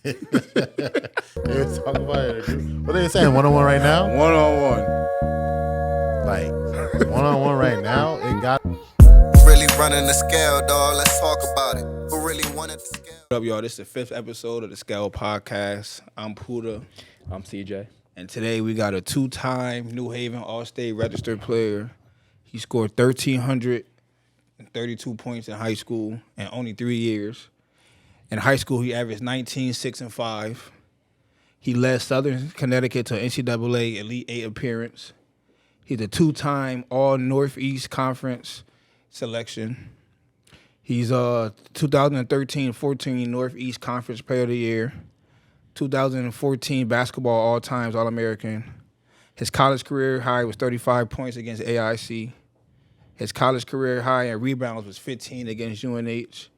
They was talking about it. What are they saying? 1-on-1 right now? 1-on-1. Like 1-on-1 right now? It got Really running the scale, dog. Let's talk about it. Who really wanted the scale? What up, y'all? This is the 5th episode of the Scale Podcast. I'm Puda. I'm CJ. And today we got a 2-time New Haven All-State registered player. He scored 1,332 points in high school in only 3 years. In high school, he averaged 19, 6, and 5. He led Southern Connecticut to an NCAA Elite 8 appearance. He's a 2-time All-Northeast Conference selection. He's a 2013-14 Northeast Conference Player of the Year. 2014 basketball all-times All-American. His college career high was 35 points against AIC. His college career high in rebounds was 15 against UNH.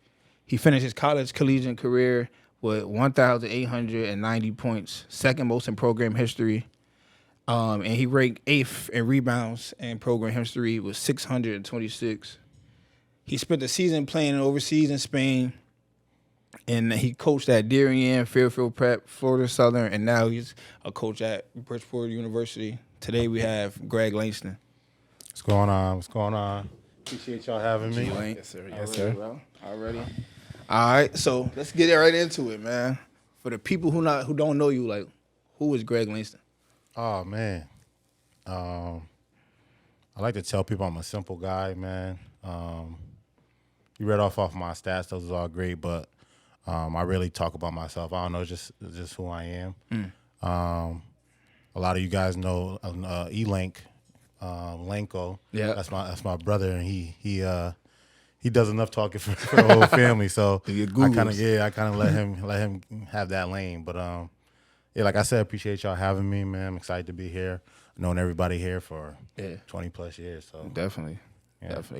He finished his college collegiate career with 1,890 points, second most in program history. And he ranked 8th in rebounds in program history with 626. He spent the season playing overseas in Spain. And he coached at Darien, Fairfield Prep, Florida Southern, and now he's a coach at Bridgeport University. Today we have Greg Langston. what's going on? What's going on? Appreciate y'all having me. Yes, sir. Yes, sir. Already. All right, so let's get right into it, man. For the people who don't know you, like, who is Greg Langston? Oh man. I like to tell people I'm a simple guy, man. You read off my stats, those are all great, but I really talk about myself. I don't know, just who I am. A lot of you guys know E-Link, Lenko. Yeah, that's my brother, and he does enough talking for the whole family. So I kind of let him have that lane. But yeah, like I said, appreciate y'all having me, man. I'm excited to be here. I've known everybody here for 20 plus years. So definitely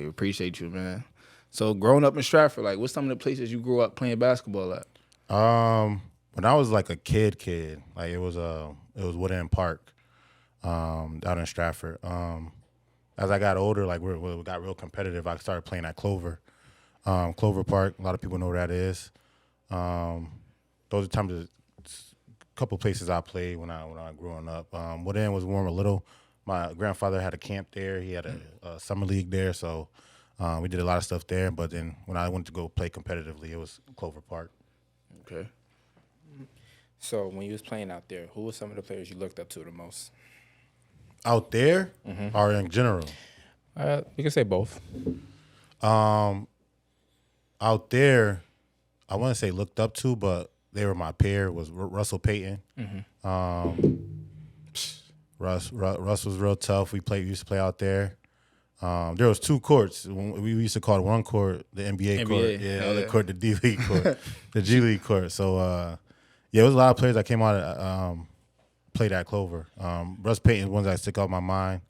appreciate you, man. So growing up in Stratford, like, what's some of the places you grew up playing basketball at? When I was like a kid, like it was Woodend Park, down in Stratford. As I got older, like we got real competitive. I started playing at Clover Park. A lot of people know where that is. Those are times, a couple places I played when I growing up. Woodend was warm a little. My grandfather had a camp there. He had a summer league there, so we did a lot of stuff there. But then when I went to go play competitively, it was Clover Park. Okay. So when you was playing out there, who were some of the players you looked up to the most? Out there or in general? You can say both. Out there, I wouldn't say looked up to, but they were my pair. Was Russell Payton. Russ was real tough. We used to play out there. There was 2 courts. We used to call it one court the NBA court. The other court the D League court, the G League court. So yeah, it was a lot of players that came out played at Clover. Russ Payton, ones that stick out in my mind.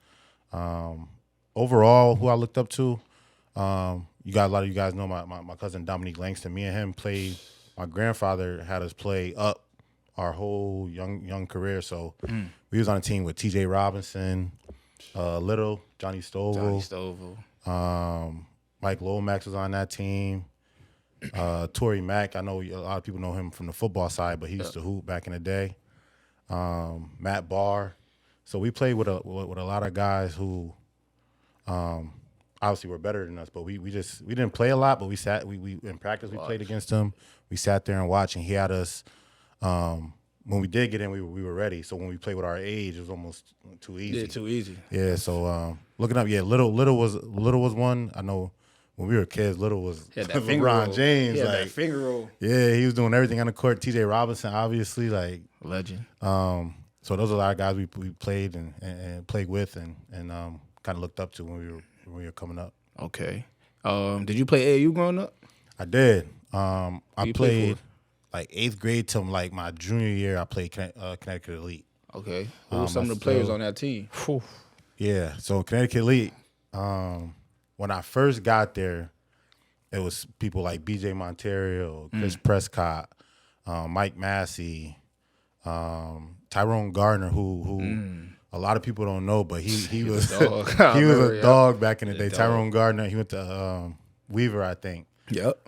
Overall, who I looked up to, a lot of you guys know my cousin Dominique Langston. Me and him played. My grandfather had us play up our whole young career. So we was on a team with T.J. Robinson, Little, Johnny Stovall. Mike Lomax was on that team. Torrey Mack, I know a lot of people know him from the football side, but he used to hoop back in the day. Matt Barr. So we played with a lot of guys who obviously were better than us, but we didn't play a lot, but we sat we in practice we played against him. We sat there and watched, and he had us when we did get in, we were ready. So when we played with our age, it was almost too easy. Yeah, too easy. Yeah, so looking up, Little was one. I know when we were kids, Little was LeBron James. Yeah, like, that finger roll. Yeah, he was doing everything on the court. T.J. Robinson, obviously, like Legend. So those are a lot of guys we played and played with and kind of looked up to when we were coming up. Okay. Did you play AAU growing up? I did. I played for? like 8th grade till like my junior year. I played Connecticut Elite. Okay. Who were some of the players on that team? Yeah. So Connecticut Elite. When I first got there, it was people like B.J. Monterio, Chris Prescott, Mike Massey, Tyrone Gardner, who a lot of people don't know, but he was he was a dog back in the day. Tyrone Gardner, he went to Weaver, I think. Yep.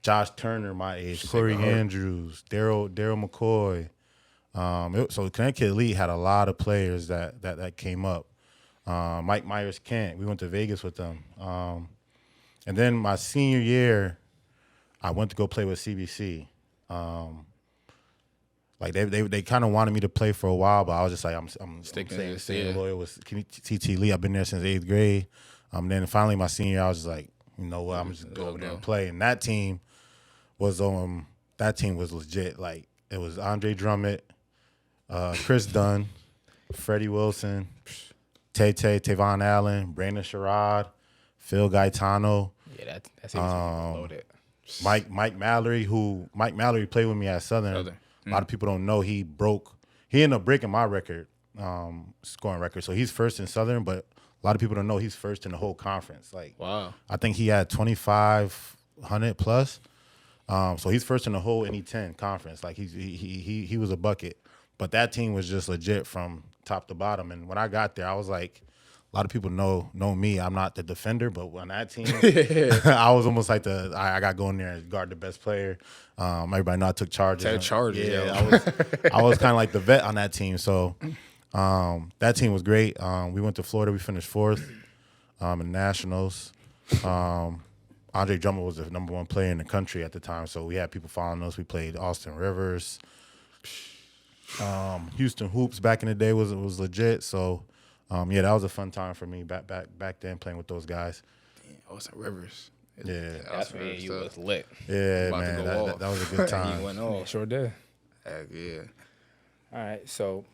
Josh Turner, my age, Corey Andrews, Daryl McCoy. So Connecticut Elite had a lot of players that came up. Mike Myers Kent, we went to Vegas with them. And then my senior year, I went to go play with CBC. Like they kind of wanted me to play for a while, but I was just like, I'm staying loyal with TT Lee. I've been there since 8th grade. Then finally my senior year, I was just like, you know what, I'm just gonna go over there and play. And that team was legit. Like it was Andre Drummond, Chris Dunn, Freddie Wilson, Tavon Allen, Brandon Sherrod, Phil Gaetano. Yeah, that's loaded. Mike Mallory played with me at Southern. A lot of people don't know he ended up breaking my record, scoring record. So he's first in Southern, but a lot of people don't know he's first in the whole conference. Like, wow. I think he had 2,500 plus. So he's first in the whole NE10 conference. Like he was a bucket. But that team was just legit from top to bottom. And when I got there, I was like, a lot of people know me. I'm not the defender, but on that team, I was almost like I got to go in there and guard the best player. Everybody know I took charges. I was kind of like the vet on that team. So that team was great. We went to Florida. We finished 4th in nationals. Andre Drummond was the #1 player in the country at the time, so we had people following us. We played Austin Rivers. Houston Hoops back in the day was legit. So. That was a fun time for me back then playing with those guys. Damn, Austin Rivers. Yeah. That's when you was lit. Yeah, man. That was a good time. You went off. Sure did. Heck yeah. All right, so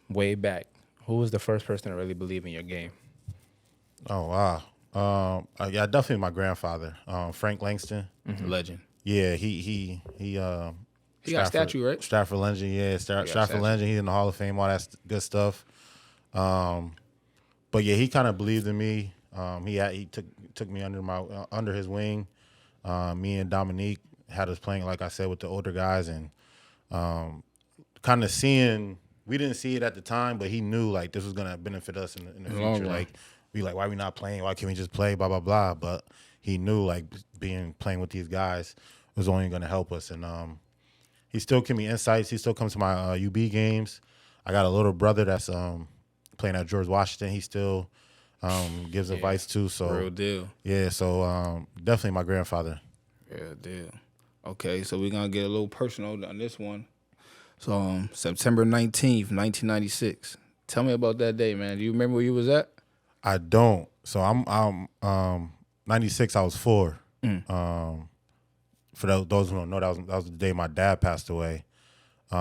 way back, who was the first person to really believe in your game? Oh, wow. Yeah, definitely my grandfather, Frank Langston. Legend. Yeah, he got a statue, right? Stratford Legend, yeah. Stratford Legend, he's in the Hall of Fame, all that good stuff. But yeah, he kind of believed in me. He took me under his wing. Me and Dominique had us playing, like I said, with the older guys, and kind of seeing. We didn't see it at the time, but he knew like this was gonna benefit us in the future. Like why we not playing? Why can't we just play? Blah blah blah. But he knew like playing with these guys was only gonna help us, and he still give me insights. He still comes to my UB games. I got a little brother that's playing at George Washington. He still gives advice too. So real deal. Yeah, so definitely my grandfather. Real deal. Okay, so we're gonna get a little personal on this one. So September 19th, 1996. Tell me about that day, man. Do you remember where you was at? I don't. So I'm 96. I was 4. For those who don't know, that was the day my dad passed away. We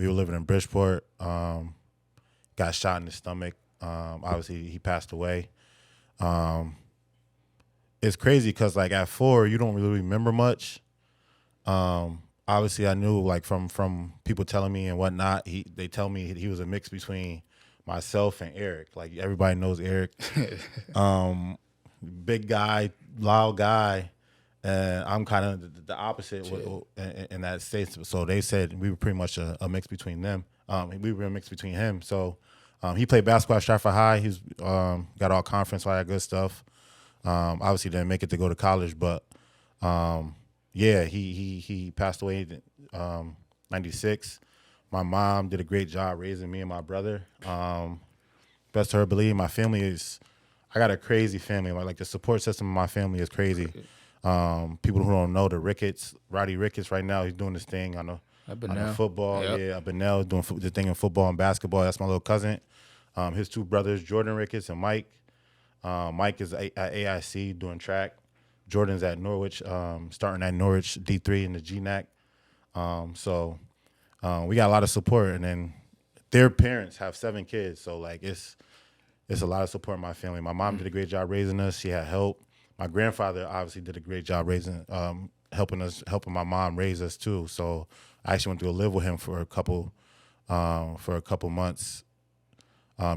were living in Bridgeport. Got shot in the stomach. Obviously, he passed away. It's crazy because, like, at 4, you don't really remember much. Obviously, I knew, like, from people telling me and whatnot, they tell me he was a mix between myself and Eric. Like, everybody knows Eric. Big guy, loud guy. And I'm kind of the opposite in that state. So they said we were pretty much a mix between them. We were a mix between him. So he played basketball at Stratford High. He's got all conference, all that good stuff. Obviously didn't make it to go to college, but he passed away in 96. My mom did a great job raising me and my brother. Best to her believe, my family I got a crazy family. Like the support system of my family is crazy. People who don't know Roddy Ricketts right now, he's doing this thing on the football. Yep. Yeah, Benell is doing the thing in football and basketball. That's my little cousin. His 2 brothers, Jordan Ricketts and Mike. Mike is at AIC doing track. Jordan's at Norwich, starting at Norwich D3 in the GNAC. So we got a lot of support, and then their parents have 7 kids. So like it's a lot of support in my family. My mom did a great job raising us. She had help. My grandfather obviously did a great job raising, helping my mom raise us too. So I actually went to go live with him for a couple months,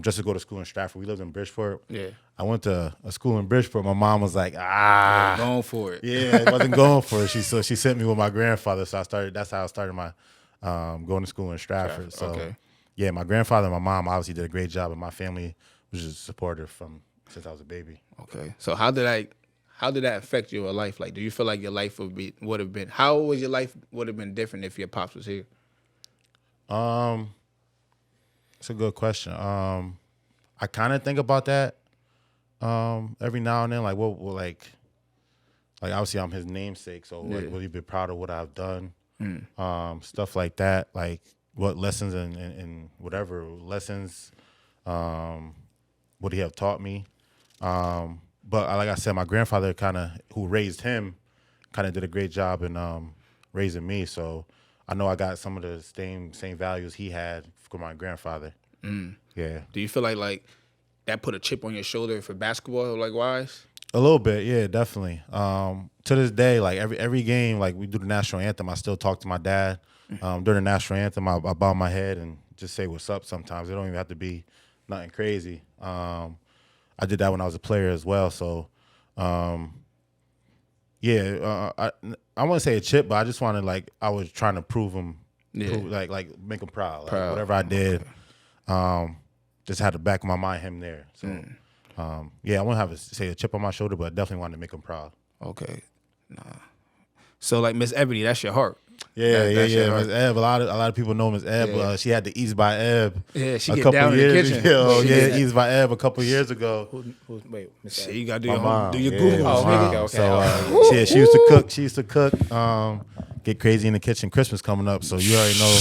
just to go to school in Stratford. We lived in Bridgeport. Yeah. I went to a school in Bridgeport. My mom was like, going for it. Yeah, I wasn't going for it. She sent me with my grandfather. So that's how I started my going to school in Stratford. So yeah, my grandfather and my mom obviously did a great job, and my family was just supportive since I was a baby. Okay. So how did How did that affect your life? Like, do you feel like your life would have been? How was your life would have been different if your pops was here? It's a good question. I kind of think about that every now and then. Like, what like obviously I'm his namesake, so like, will he be proud of what I've done? Stuff like that. Like, what lessons and whatever lessons would he have taught me? But like I said, my grandfather who raised him kind of did a great job in raising me. So I know I got some of the same values he had from my grandfather. Yeah. Do you feel like that put a chip on your shoulder for basketball, like wise? A little bit, yeah, definitely. To this day, like every game, like we do the national anthem, I still talk to my dad. During the national anthem, I bow my head and just say what's up sometimes. It don't even have to be nothing crazy. I did that when I was a player as well. So, I wouldn't say a chip, but I just wanted I was trying to prove him, like make him proud. Like, whatever I did, just had to back of my mind him there. So, I wouldn't have say a chip on my shoulder, but I definitely wanted to make him proud. Okay, So like Miss Ebony, that's your heart. Yeah. Miss Eb. A lot of people know Miss Eb. Yeah. She had the Eats by Eb. Yeah, she a get couple down years in the kitchen. ago. Yeah, Eats by Eb a couple years ago. Wait, Miss See, Ed. you gotta do My your mom, do your yeah, Google. my Oh, mom. okay. So she used to cook. She used to cook. Get crazy in the kitchen. Christmas coming up, so you already know.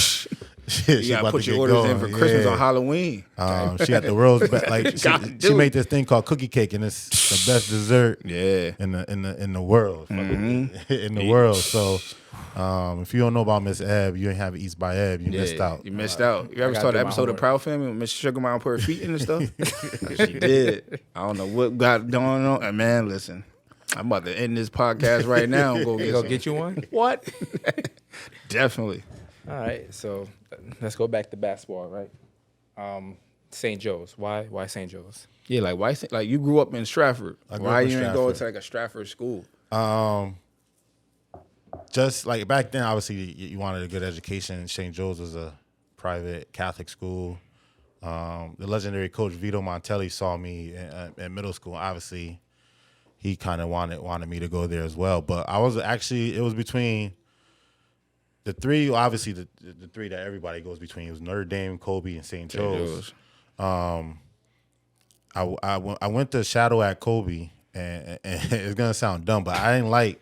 You gotta put your orders in for Christmas on Halloween. She had the world's best. She made this thing called cookie cake, and it's the best dessert. Yeah. In the world. In the world. So. If you don't know about Miss Eb, you ain't have Eats by Eb. You missed out. You missed out. You ever gotta saw do the my episode of homework. Proud Family when Miss Sugar Mom put her feet in and stuff? She did. I don't know what got going on. And man, listen, I'm about to end this podcast right now and go You get go some. get you one? What? Definitely. All right, so let's go back to basketball, right? St. Joe's. Why St. Joe's? Yeah, like why? Like you grew up in Stratford. grew Why up in you ain't going Stratford. to like a Stratford school? Just like back then, obviously you wanted a good education. St. Joe's was a private Catholic school. The legendary coach Vito Montelli saw me in middle school. Obviously, he kind of wanted me to go there as well. But it was between the three. Obviously, the three that everybody goes between. It was Notre Dame, Kobe, and St. Joe's. I went to shadow at Kobe, and it's gonna sound dumb, but I didn't like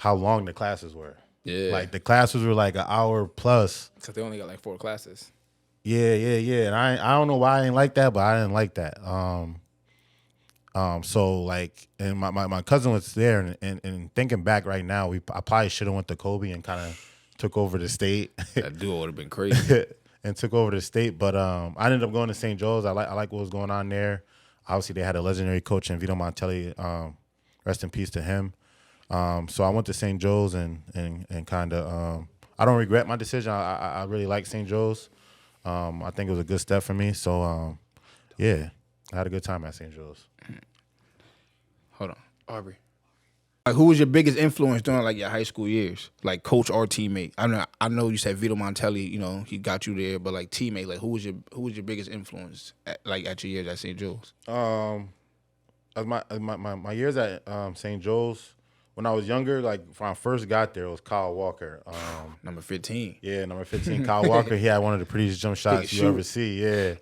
how long the classes were. Yeah. Like the classes were like an hour plus. Because they only got like 4 classes. Yeah. And I don't know why I didn't like that, but I didn't like that. So like, and my cousin was there, and thinking back right now, I probably should have went to Kobe and kind of took over the state. That duo would have been crazy. And took over the state, but I ended up going to St. Joe's. I like what was going on there. Obviously, they had a legendary coach in Vito Montelli. Rest in peace to him. So I went to St. Joe's and kind of I don't regret my decision. I really like St. Joe's. I think it was a good step for me. So I had a good time at St. Joe's. Hold on, Aubrey. Like, who was your biggest influence during like your high school years? Like coach or teammate? I know you said Vito Montelli. You know he got you there, but like teammate, like who was your biggest influence at your years at St. Joe's? As my years at St. Joe's, when I was younger, like when I first got there, it was Kyle Walker. Number 15. Yeah, number 15, Kyle Walker. He had one of the prettiest jump shots you ever see. Yeah.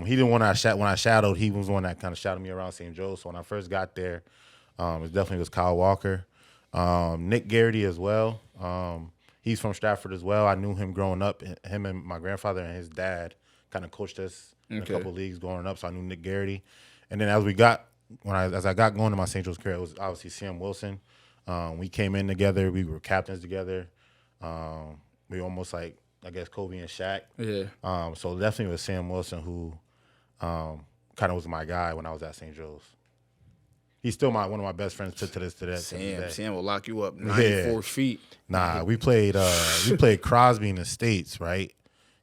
He didn't want to when I shadowed. He was the one that kind of shadowed me around St. Joe's. So when I first got there, it definitely was Kyle Walker. Nick Garrity as well. He's from Stratford as well. I knew him growing up. Him and my grandfather and his dad kind of coached us in a couple leagues growing up. So I knew Nick Garrity. And then as I got going to my St. Joe's career, it was obviously Sam Wilson. We came in together. We were captains together. We were almost like, I guess, Kobe and Shaq. Yeah. So definitely was Sam Wilson who kind of was my guy when I was at St. Joe's. He's still one of my best friends to this day. Sam will lock you up 94 feet. Nah, we played Crosby in the States, right?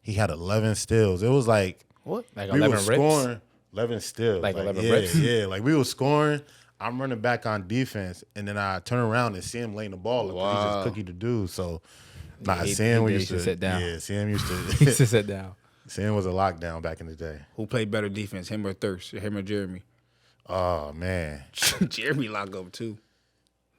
He had 11 steals. It was like What? Like we 11 were rips? scoring 11 steals. Like 11 yeah, rips? Yeah, like we were scoring. I'm running back on defense, and then I turn around and see him laying the ball. Wow. He's just cookie to do. So, Sam used to sit down. Yeah, Sam used He used to. to sit down. Sam was a lockdown back in the day. Who played better defense, him or Thirst, him or Jeremy? Oh man. Jeremy lock up too.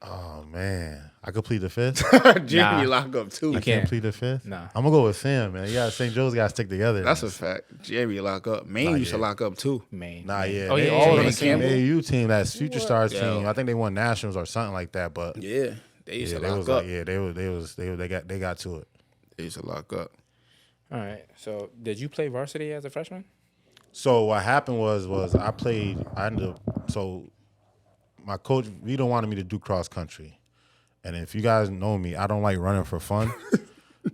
Oh man. I could plead the fifth. Jeremy Nah. lock up too. You I can't can't. plead the fifth. Nah. I'm gonna go with Sam, man. Yeah, St. Joe's gotta stick together. That's a fact. Jeremy lock up. Maine used to yet. lock up too. Maine. Nah, yeah. Oh, They yeah. all on Jane the same Campbell. AAU team. That's Future Stars Yo. team. I think they won nationals or something like that. But Yeah, they used yeah, to they lock was up. like, they got to it. They used to lock up. All right. So, did you play varsity as a freshman? So what happened was I ended up, so my coach Vito wanted me to do cross country. And if you guys know me, I don't like running for fun.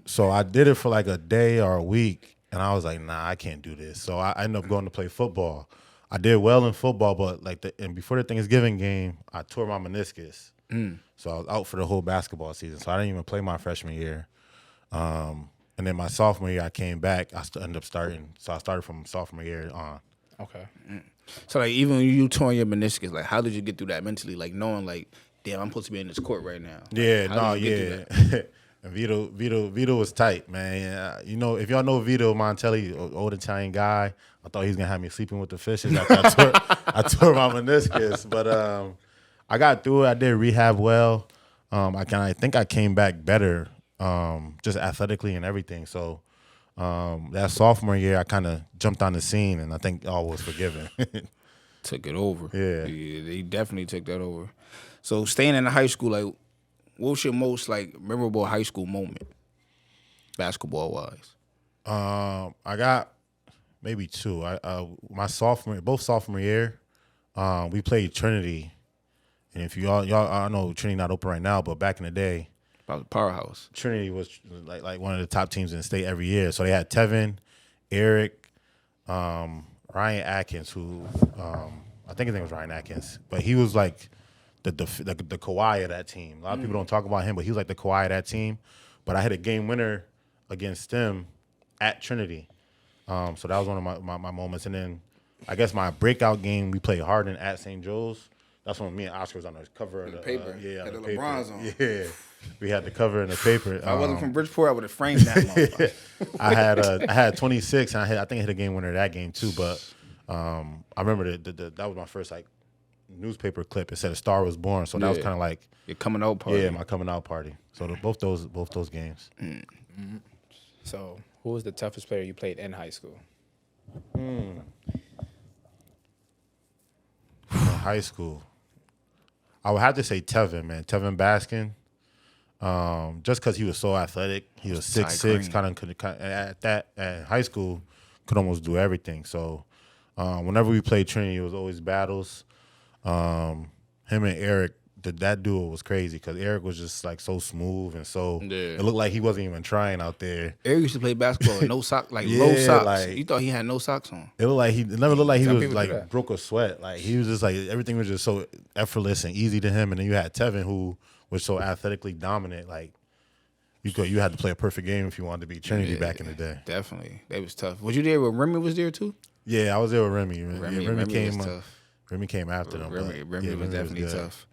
So I did it for like a day or a week, and I was like, nah, I can't do this. So I ended up going to play football. I did well in football, but and before the Thanksgiving game, I tore my meniscus. So I was out for the whole basketball season. So I didn't even play my freshman year. And then my sophomore year, I came back. I ended up starting. So I started from sophomore year on. Okay. So like even when you torn your meniscus, like how did you get through that mentally? Like knowing like, damn, I'm supposed to be in this court right now. Like, Yeah, how no, did you get through that? And Vito was tight, man. You know, if y'all know Vito Montelli, old Italian guy, I thought he was gonna have me sleeping with the fishes after I tore my meniscus. But I got through it. I did rehab well. I think I came back better, just athletically and everything. So that sophomore year, I kind of jumped on the scene, and I think all was forgiven. Took it over. Yeah. They definitely took that over. So staying in the high school, like, what was your most like memorable high school moment, basketball wise? I got maybe two. My both sophomore year, we played Trinity, and if y'all, I know Trinity not open right now, but back in the day, About the powerhouse. Trinity was like one of the top teams in the state every year. So they had Tevin, Eric, Ryan Atkins, who I think his name was Ryan Atkins, but he was like the Kawhi of that team. A lot of people don't talk about him, but he was like the Kawhi of that team. But I hit a game winner against them at Trinity. So that was one of my moments. And then I guess my breakout game, we played Harden at St. Joe's. That's when me and Oscar was on the cover of the paper. yeah, Had on the the paper. LeBrons on. Yeah, we had the cover in the paper. If I wasn't from Bridgeport, I would have framed that motherfucker. I had 26, and I think I hit a game winner that game too. But I remember that was my first like newspaper clip. It said a star was born, so that was Yeah. kind of like Your coming out party. yeah, my coming out party. So both those games. So, who was the toughest player you played in high school? In high school, I would have to say Tevin, man. Tevin Baskin. Just because he was so athletic, he was Ty 6'6", Green. at high school, could almost do everything. So whenever we played Trinity, it was always battles. Him and Eric, that duo was crazy because Eric was just like so smooth and so Yeah. it looked like he wasn't even trying out there. Eric used to play basketball with no socks, like Yeah, low socks. like- You thought he had no socks on. It never looked like he Some was people do that. like broke a sweat. Like he was just like everything was just so effortless and easy to him. And then you had Tevin who was so athletically dominant. Like you had to play a perfect game if you wanted to be Trinity back in the day. Definitely. That was tough. Was you there when Remy was there too? Yeah, I was there with Remy. Remy came. was tough. Remy came after them. Remy but yeah, was definitely good. tough.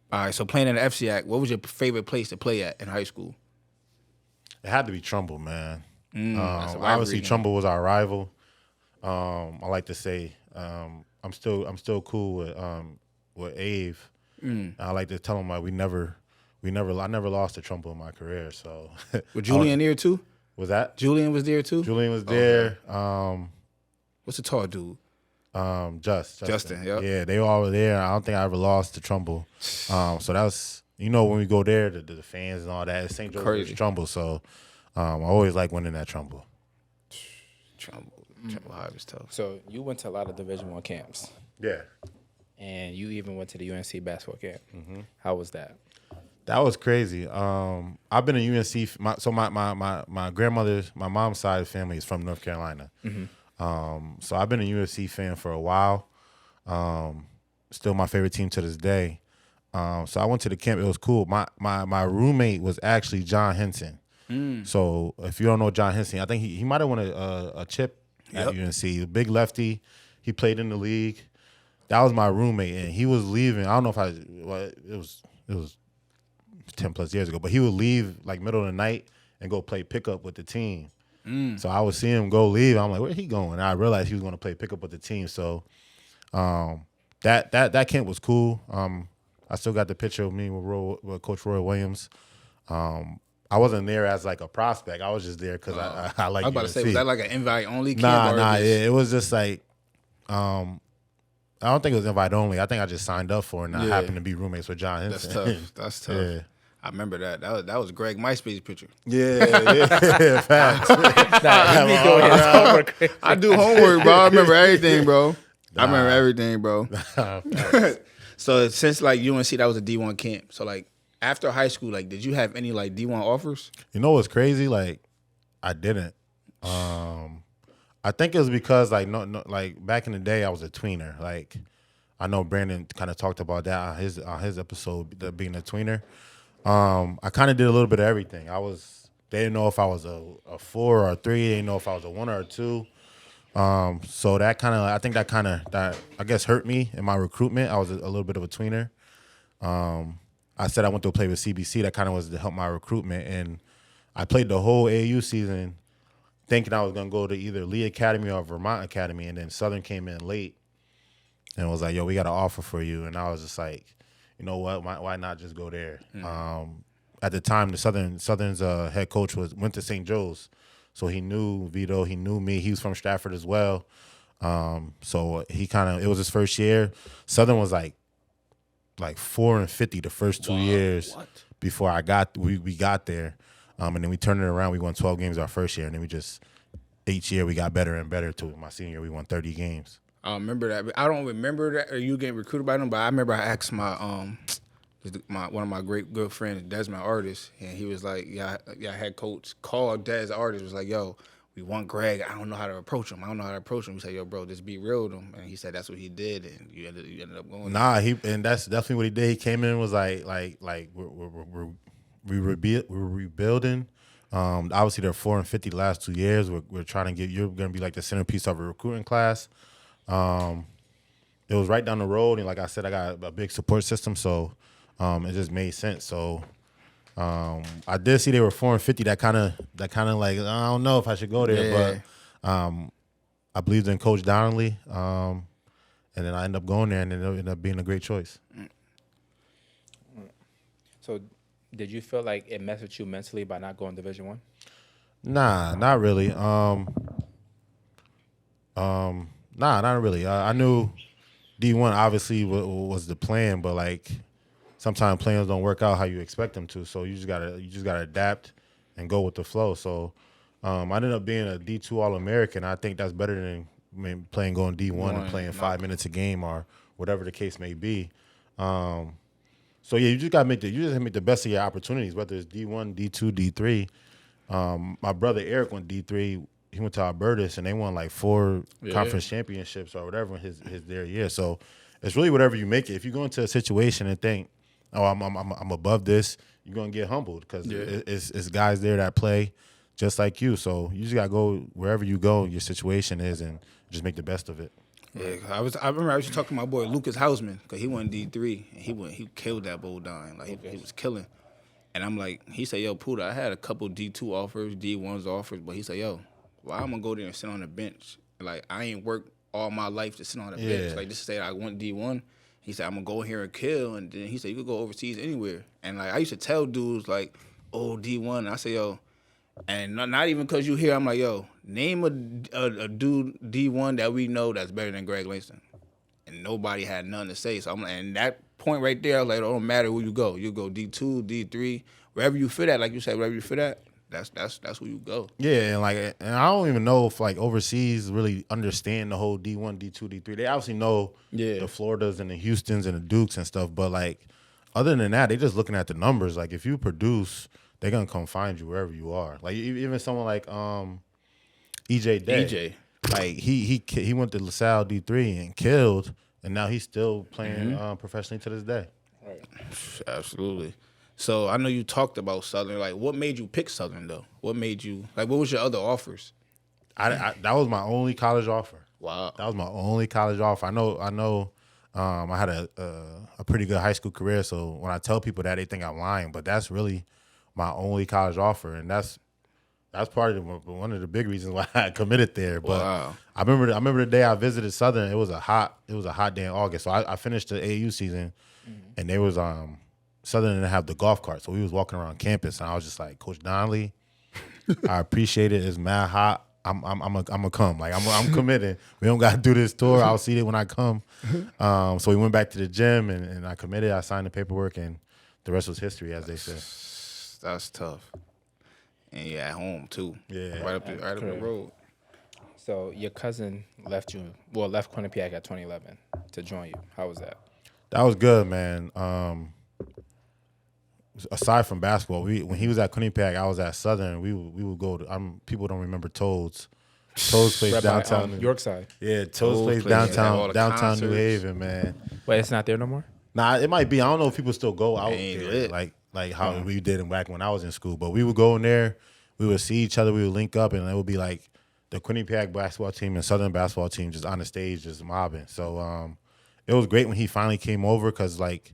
All right, so playing in the FCAC, what was your favorite place to play at in high school? It had to be Trumbull, man. That's a rivalry Obviously, game. Trumbull was our rival. I like to say I'm still cool with Ave. I like to tell him like I never lost to Trumbull in my career. So Was Julian there too? was that Julian was there too? Julian was there. What's the tall dude? Justin. yep. Yeah, they all were there. I don't think I ever lost to Trumbull. So that was when we go there, the fans and all that. It's St. Joseph Crazy. Trumbull. So I always like winning that Trumbull. Trumbull High was tough. So, you went to a lot of Division I camps, Yeah. and you even went to the UNC basketball camp. How was that? That was crazy. I've been in UNC. My grandmother's, my mom's side of the family is from North Carolina. So I've been a UNC fan for a while. Still my favorite team to this day. So I went to the camp. It was cool. My roommate was actually John Henson. So if you don't know John Henson, I think he might have won a chip at UNC. Big lefty. He played in the league. That was my roommate, and he was leaving. I don't know if it was 10 plus years ago, but he would leave like middle of the night and go play pickup with the team. So I would see him go leave. I'm like, where he going? And I realized he was going to play pickup with the team. So that camp was cool. I still got the picture of me with Coach Roy Williams. I wasn't there as like a prospect. I was just there because I like I was about to say, was that like an invite only camp? Nah. It was just like, I don't think it was invite only. I think I just signed up for it, and I happened to be roommates with John Henson. That's tough. That's tough. Yeah. I remember that. That was Greg MySpace picture. Yeah, facts. Nah, he be doing his homework. I do homework, bro. I remember everything, bro. I remember everything, bro. So since like UNC, that was a D1 camp. So like after high school, like did you have any like D1 offers? You know what's crazy? Like, I didn't. I think it was because like no, like back in the day, I was a tweener. Like, I know Brandon kind of talked about that on his episode, the being a tweener. I kind of did a little bit of everything. They didn't know if I was a 4 or a 3. They didn't know if I was a 1 or a 2. So that I guess hurt me in my recruitment. I was a little bit of a tweener. I said I went to play with CBC. That kind of was to help my recruitment, and I played the whole AAU season thinking I was gonna go to either Lee Academy or Vermont Academy, and then Southern came in late and was like, "Yo, we got an offer for you," and I was just like, you know what? Why not just go there? At the time, the Southern's head coach went to St. Joe's, so he knew Vito. He knew me. He was from Stratford as well. So it was his first year. Southern was like 4-50 the first 2 years before we got there, and then we turned it around. We won 12 games our first year, and then each year we got better and better. To my senior year, we won 30 games. I remember that. I don't remember that or you getting recruited by them, but I remember I asked my one of my great good friends, Desmond Artist, and he was like, yeah, head coach called Des Artist, was like, yo, we want Greg. I don't know how to approach him. We said, yo, bro, just be real with him. And he said that's what he did, and you ended up going. Nah, and that's definitely what he did. He came in and was like we're rebuilding. Obviously they're 4-50 the last 2 years. We're trying to you're gonna be like the centerpiece of a recruiting class. It was right down the road, and like I said, I got a big support system, so it just made sense. So I did see they were 4-50. That kind of like, I don't know if I should go there, but I believed in Coach Donnelly, and then I ended up going there, and it ended up being a great choice. So, did you feel like it messed with you mentally by not going Division I? Nah, not really. Nah, not really. I knew D1 obviously was the plan, but like sometimes plans don't work out how you expect them to. So you just gotta adapt and go with the flow. So I ended up being a D2 All-American. I think that's better than going D1 and playing 5 minutes a game or whatever the case may be. So yeah, you just gotta make the best of your opportunities, whether it's D1, D2, D3. My brother Eric went D3. He went to Albertus, and they won like 4 conference championships or whatever in his their year. So it's really whatever you make it. If you go into a situation and think, "Oh, I'm above this," you're gonna get humbled because it's guys there that play just like you. So you just gotta go wherever you go, your situation is, and just make the best of it. Yeah, I remember I was talking to my boy Lucas Hausman because he went D3 and he killed that bowl down. Like he was killing. And I'm like, he said, yo, Puda, I had a couple D2 offers, D1s offers, but he said, yo, well, I'm gonna go there and sit on the bench. Like, I ain't worked all my life to sit on the bench. Like, just say I went D1. He said, I'm gonna go here and kill. And then he said, you could go overseas anywhere. And like, I used to tell dudes like, oh, D1. And I say, yo, and not even because you here, I'm like, yo, name a dude D1 that we know that's better than Greg Langston. And nobody had nothing to say. So I'm like, and that point right there, I was like, it don't matter where you go. You go D2, D3, wherever you fit at, like you said, wherever you fit at, that's where you go. Yeah, and I don't even know if like overseas really understand the whole D1, D2, D3. They obviously know the Floridas and the Houstons and the Dukes and stuff, but like other than that, they just looking at the numbers. Like if you produce, they're gonna come find you wherever you are. Like even someone like EJ Day. Like he went to LaSalle D3 and killed, and now he's still playing professionally to this day. Right. Absolutely. So I know you talked about Southern. Like, what made you pick Southern though? What made you like? What was your other offers? That was my only college offer. Wow. That was my only college offer. I know. I had a pretty good high school career, so when I tell people that, they think I'm lying. But that's really my only college offer, and that's That's part of one of the big reasons why I committed there. But Wow. I remember the day I visited Southern. It was a hot day in August. So I finished the AU season, and there was Southern didn't have the golf cart, so we was walking around campus, and I was just like, Coach Donnelly, I appreciate it. It's mad hot. I'm a come. Like I'm committed. We don't gotta do this tour. I'll see it when I come. So we went back to the gym and I committed. I signed the paperwork, and the rest was history, as they say. That's tough. And you're at home too. Yeah. Right up the road. So your cousin left Quinnipiac at 2011 to join you. How was that? That was good, man. Aside from basketball, when he was at Quinnipiac, I was at Southern. We would go to. People don't remember Toads. Toads plays Right by, downtown. Yorkside. Yeah, Toads plays plays, yeah, all downtown the New concerts. Haven, man. Wait, it's not there no more? Nah, it might be. I don't know if people still go out Ain't there lit. like how we did in back when I was in school. But we would go in there. We would see each other. We would link up, and it would be like the Quinnipiac basketball team and Southern basketball team just on the stage, just mobbing. So it was great when he finally came over because, like,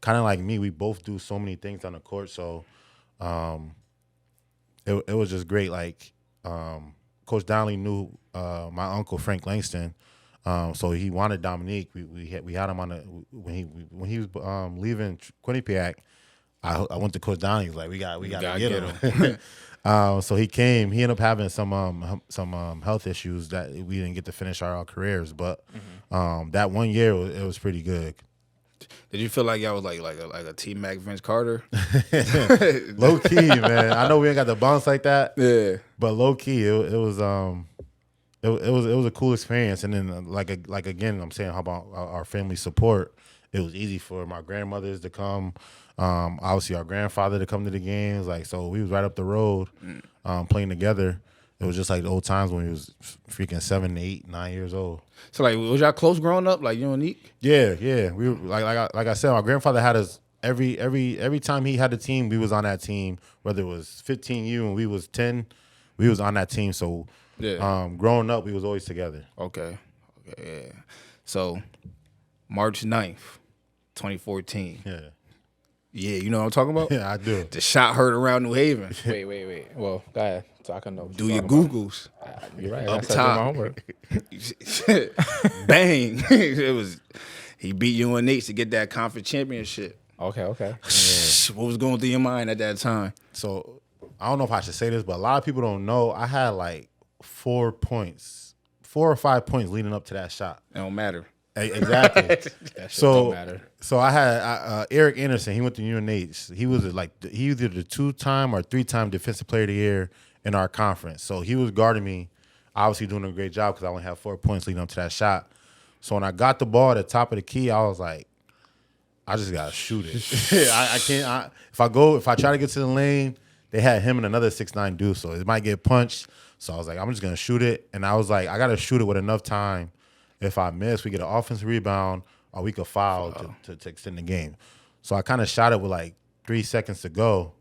kind of like me, we both do so many things on the court. So it was just great. Like, Coach Donnelly knew my uncle Frank Langston, so he wanted Dominique. We had him on the when he was leaving Quinnipiac. I went to Coach Donnelly. He was like, we got to get him. So he came. He ended up having some health issues that we didn't get to finish our careers. But that 1 year it was pretty good. Did you feel like y'all was like a T-Mac Vince Carter? Low key, man. I know we ain't got the bounce like that. Yeah. But low key, it was a cool experience. And then like again, I'm saying how about our family support. It was easy for my grandmothers to come. Obviously our grandfather to come to the games. Like, so we was right up the road, playing together. It was just like the old times when we was freaking 7, 8, 9 years old. So like, was y'all close growing up? Like you and Neek? Yeah. We were, like I said, my grandfather had us every time he had a team, we was on that team. Whether it was 15U and we was 10, we was on that team. So growing up, we was always together. Okay, yeah. So March 9th, 2014. Yeah. Yeah, you know what I'm talking about? Yeah, I do. The shot heard around New Haven. Wait. Well, go ahead. So I can know. What Do you're your talking about. Googles. You're right. Up I said do top. my homework. Bang. It was, he beat UNH to get that conference championship. Okay. What was going through your mind at that time? So I don't know if I should say this, but a lot of people don't know. I had like 4 or 5 points leading up to that shot. It don't matter. Exactly. That shit don't matter. So I had Eric Anderson. He went to UNH. He was he either the 2-time or 3-time defensive player of the year in our conference. So he was guarding me, obviously doing a great job because I only had 4 points leading up to that shot. So when I got the ball at the top of the key, I was like, I just gotta shoot it. I can't. If I try to get to the lane, they had him and another 6'9" dude, so it might get punched. So I was like, I'm just gonna shoot it, and I was like, I gotta shoot it with enough time. If I miss, we get an offensive rebound, or we could foul to extend the game. So I kind of shot it with like 3 seconds to go,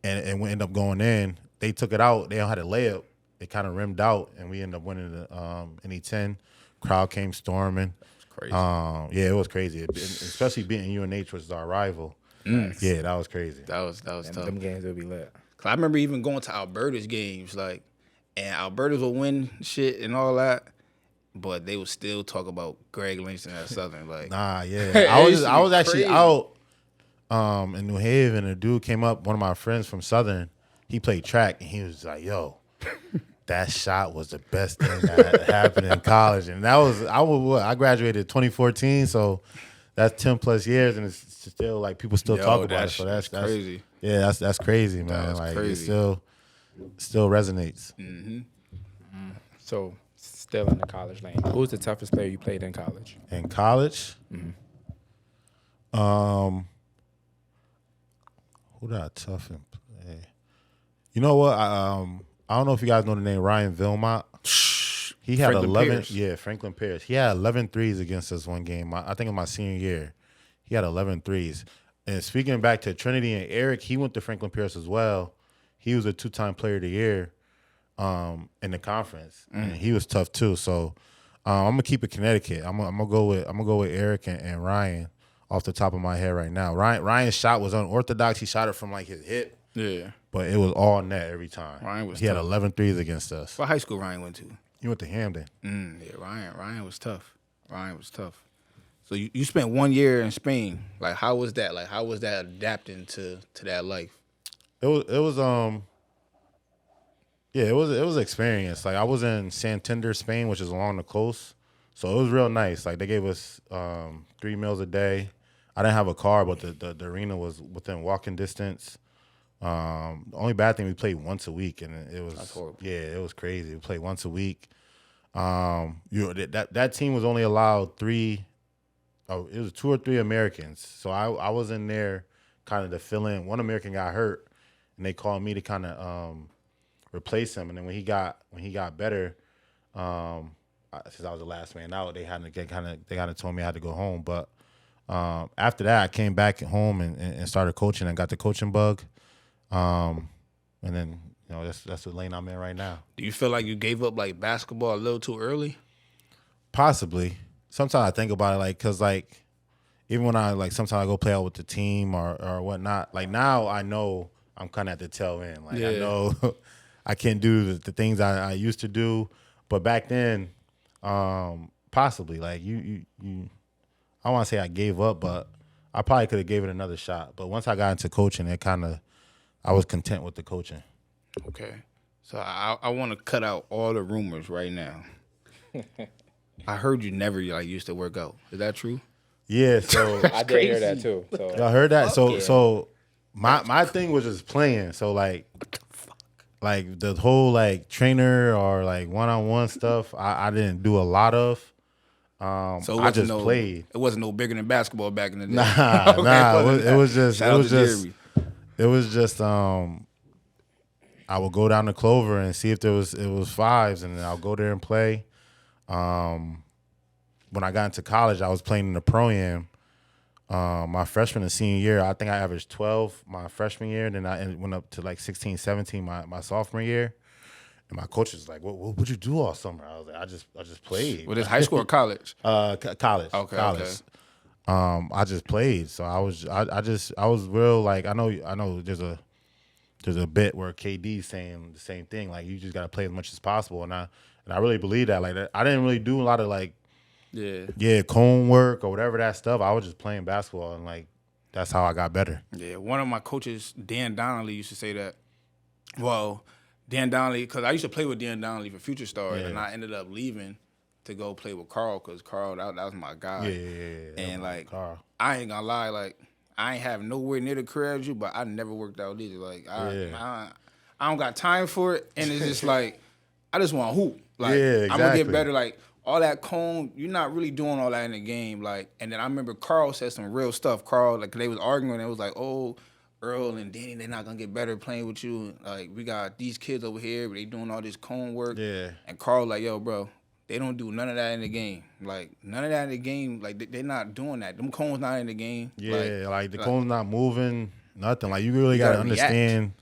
and we end up going in. They took it out. They don't had a layup. It kind of rimmed out, and we ended up winning the NE10. Crowd came storming. Crazy. Yeah, it was crazy, especially beating UNH, which is our rival. Yeah, that was crazy. That was tough. Them games will be lit. 'Cause I remember even going to Alberta's games, like, and Alberta's will win shit and all that, but they would still talk about Greg Langston at Southern. Like, Nah, yeah. It I used to was be actually crazy. out in New Haven. A dude came up, one of my friends from Southern. He played track, and he was like, "Yo, that shot was the best thing that happened in college." And that was I graduated 2014, so that's 10 plus years, and it's still like people still talk about it. So that's crazy. Yeah, that's crazy, man. was Like crazy. it still resonates. So still in the college lane. Who was the toughest player you played in college? In college, who did I tough and play? You know what? I don't know if you guys know the name Ryan Vilmont. He had Franklin 11. Pierce. Yeah, Franklin Pierce. He had 11 threes against us one game. I think in my senior year, he had 11 threes. And speaking back to Trinity and Eric, he went to Franklin Pierce as well. He was a 2-time player of the year in the conference, and he was tough too. So I'm gonna keep it Connecticut. I'm gonna go with Eric and Ryan off the top of my head right now. Ryan's shot was unorthodox. He shot it from like his hip. Yeah. but it was all net every time. Ryan was he had tough. 11 threes against us. What high school Ryan went to? He went to Hamden. Yeah, Ryan was tough. Ryan was tough. So you spent 1 year in Spain. Like, how was that? Like, how was that adapting to that life? It was yeah, it was experience. Like I was in Santander, Spain, which is along the coast. So it was real nice. Like they gave us 3 meals a day. I didn't have a car, but the arena was within walking distance. The only bad thing, we played once a week, and it was That's horrible. yeah, it was crazy. We played once a week. That team was only allowed 3. Oh, it was 2 or 3 Americans. So I was in there kind of to fill in. One American got hurt, and they called me to kind of replace him. And then when he got better, since I was the last man out, they kind of told me I had to go home. But after that, I came back home and started coaching and got the coaching bug. And then that's the lane I'm in right now. Do you feel like you gave up like basketball a little too early? Possibly. Sometimes I think about it, like, cause like even when I sometimes I go play out with the team or whatnot. Like now I know I'm kind of at the tail end. Like I know I can't do the things I used to do, but back then, possibly like you I want to say I gave up, but I probably could have gave it another shot. But once I got into coaching, I was content with the coaching. Okay. So I want to cut out all the rumors right now. I heard you never used to work out. Is that true? Yeah, so I did hear that too. So y'all heard that? Yeah. So my thing was just playing. So like the whole trainer or one-on-one stuff, I didn't do a lot of. So I just played. It wasn't no bigger than basketball back in the day. Nah, Okay, nah. It was just Shout out to Jeremy. it was just I would go down to Clover and see if it was fives, and then I'll go there and play. When I got into college, I was playing in the pro-am. My freshman and senior year, I think I averaged 12 my freshman year. Then I went up to 16, 17 my sophomore year. And my coach was like, "What'd you do all summer?" I was like, "I just played." Was this high school or college? College. Okay, college. okay. I just played, so I was real I know there's a bit where KD's saying the same thing, like you just gotta play as much as possible, and I really believe that. Like I didn't really do a lot of cone work or whatever that stuff. I was just playing basketball, and that's how I got better. Yeah, one of my coaches, Dan Donnelly, used to say that. Well, Dan Donnelly, because I used to play with Dan Donnelly for Future Stars, and I ended up leaving to go play with Carl, because Carl, that was my guy. Yeah. And Carl. I ain't gonna lie, I ain't have nowhere near the career as you, but I never worked out either. I don't got time for it, and it's just I just want to hoop. Exactly. I'm gonna get better. All that cone, you're not really doing all that in the game. And then I remember Carl said some real stuff. Carl, they was arguing, and it was like, oh, Earl and Danny, they're not gonna get better playing with you. We got these kids over here, but they doing all this cone work. Yeah. And Carl yo, bro, they don't do none of that in the game. None of that in the game. They're not doing that. Them cones not in the game. Yeah, the cone's not moving, nothing. You really gotta gotta understand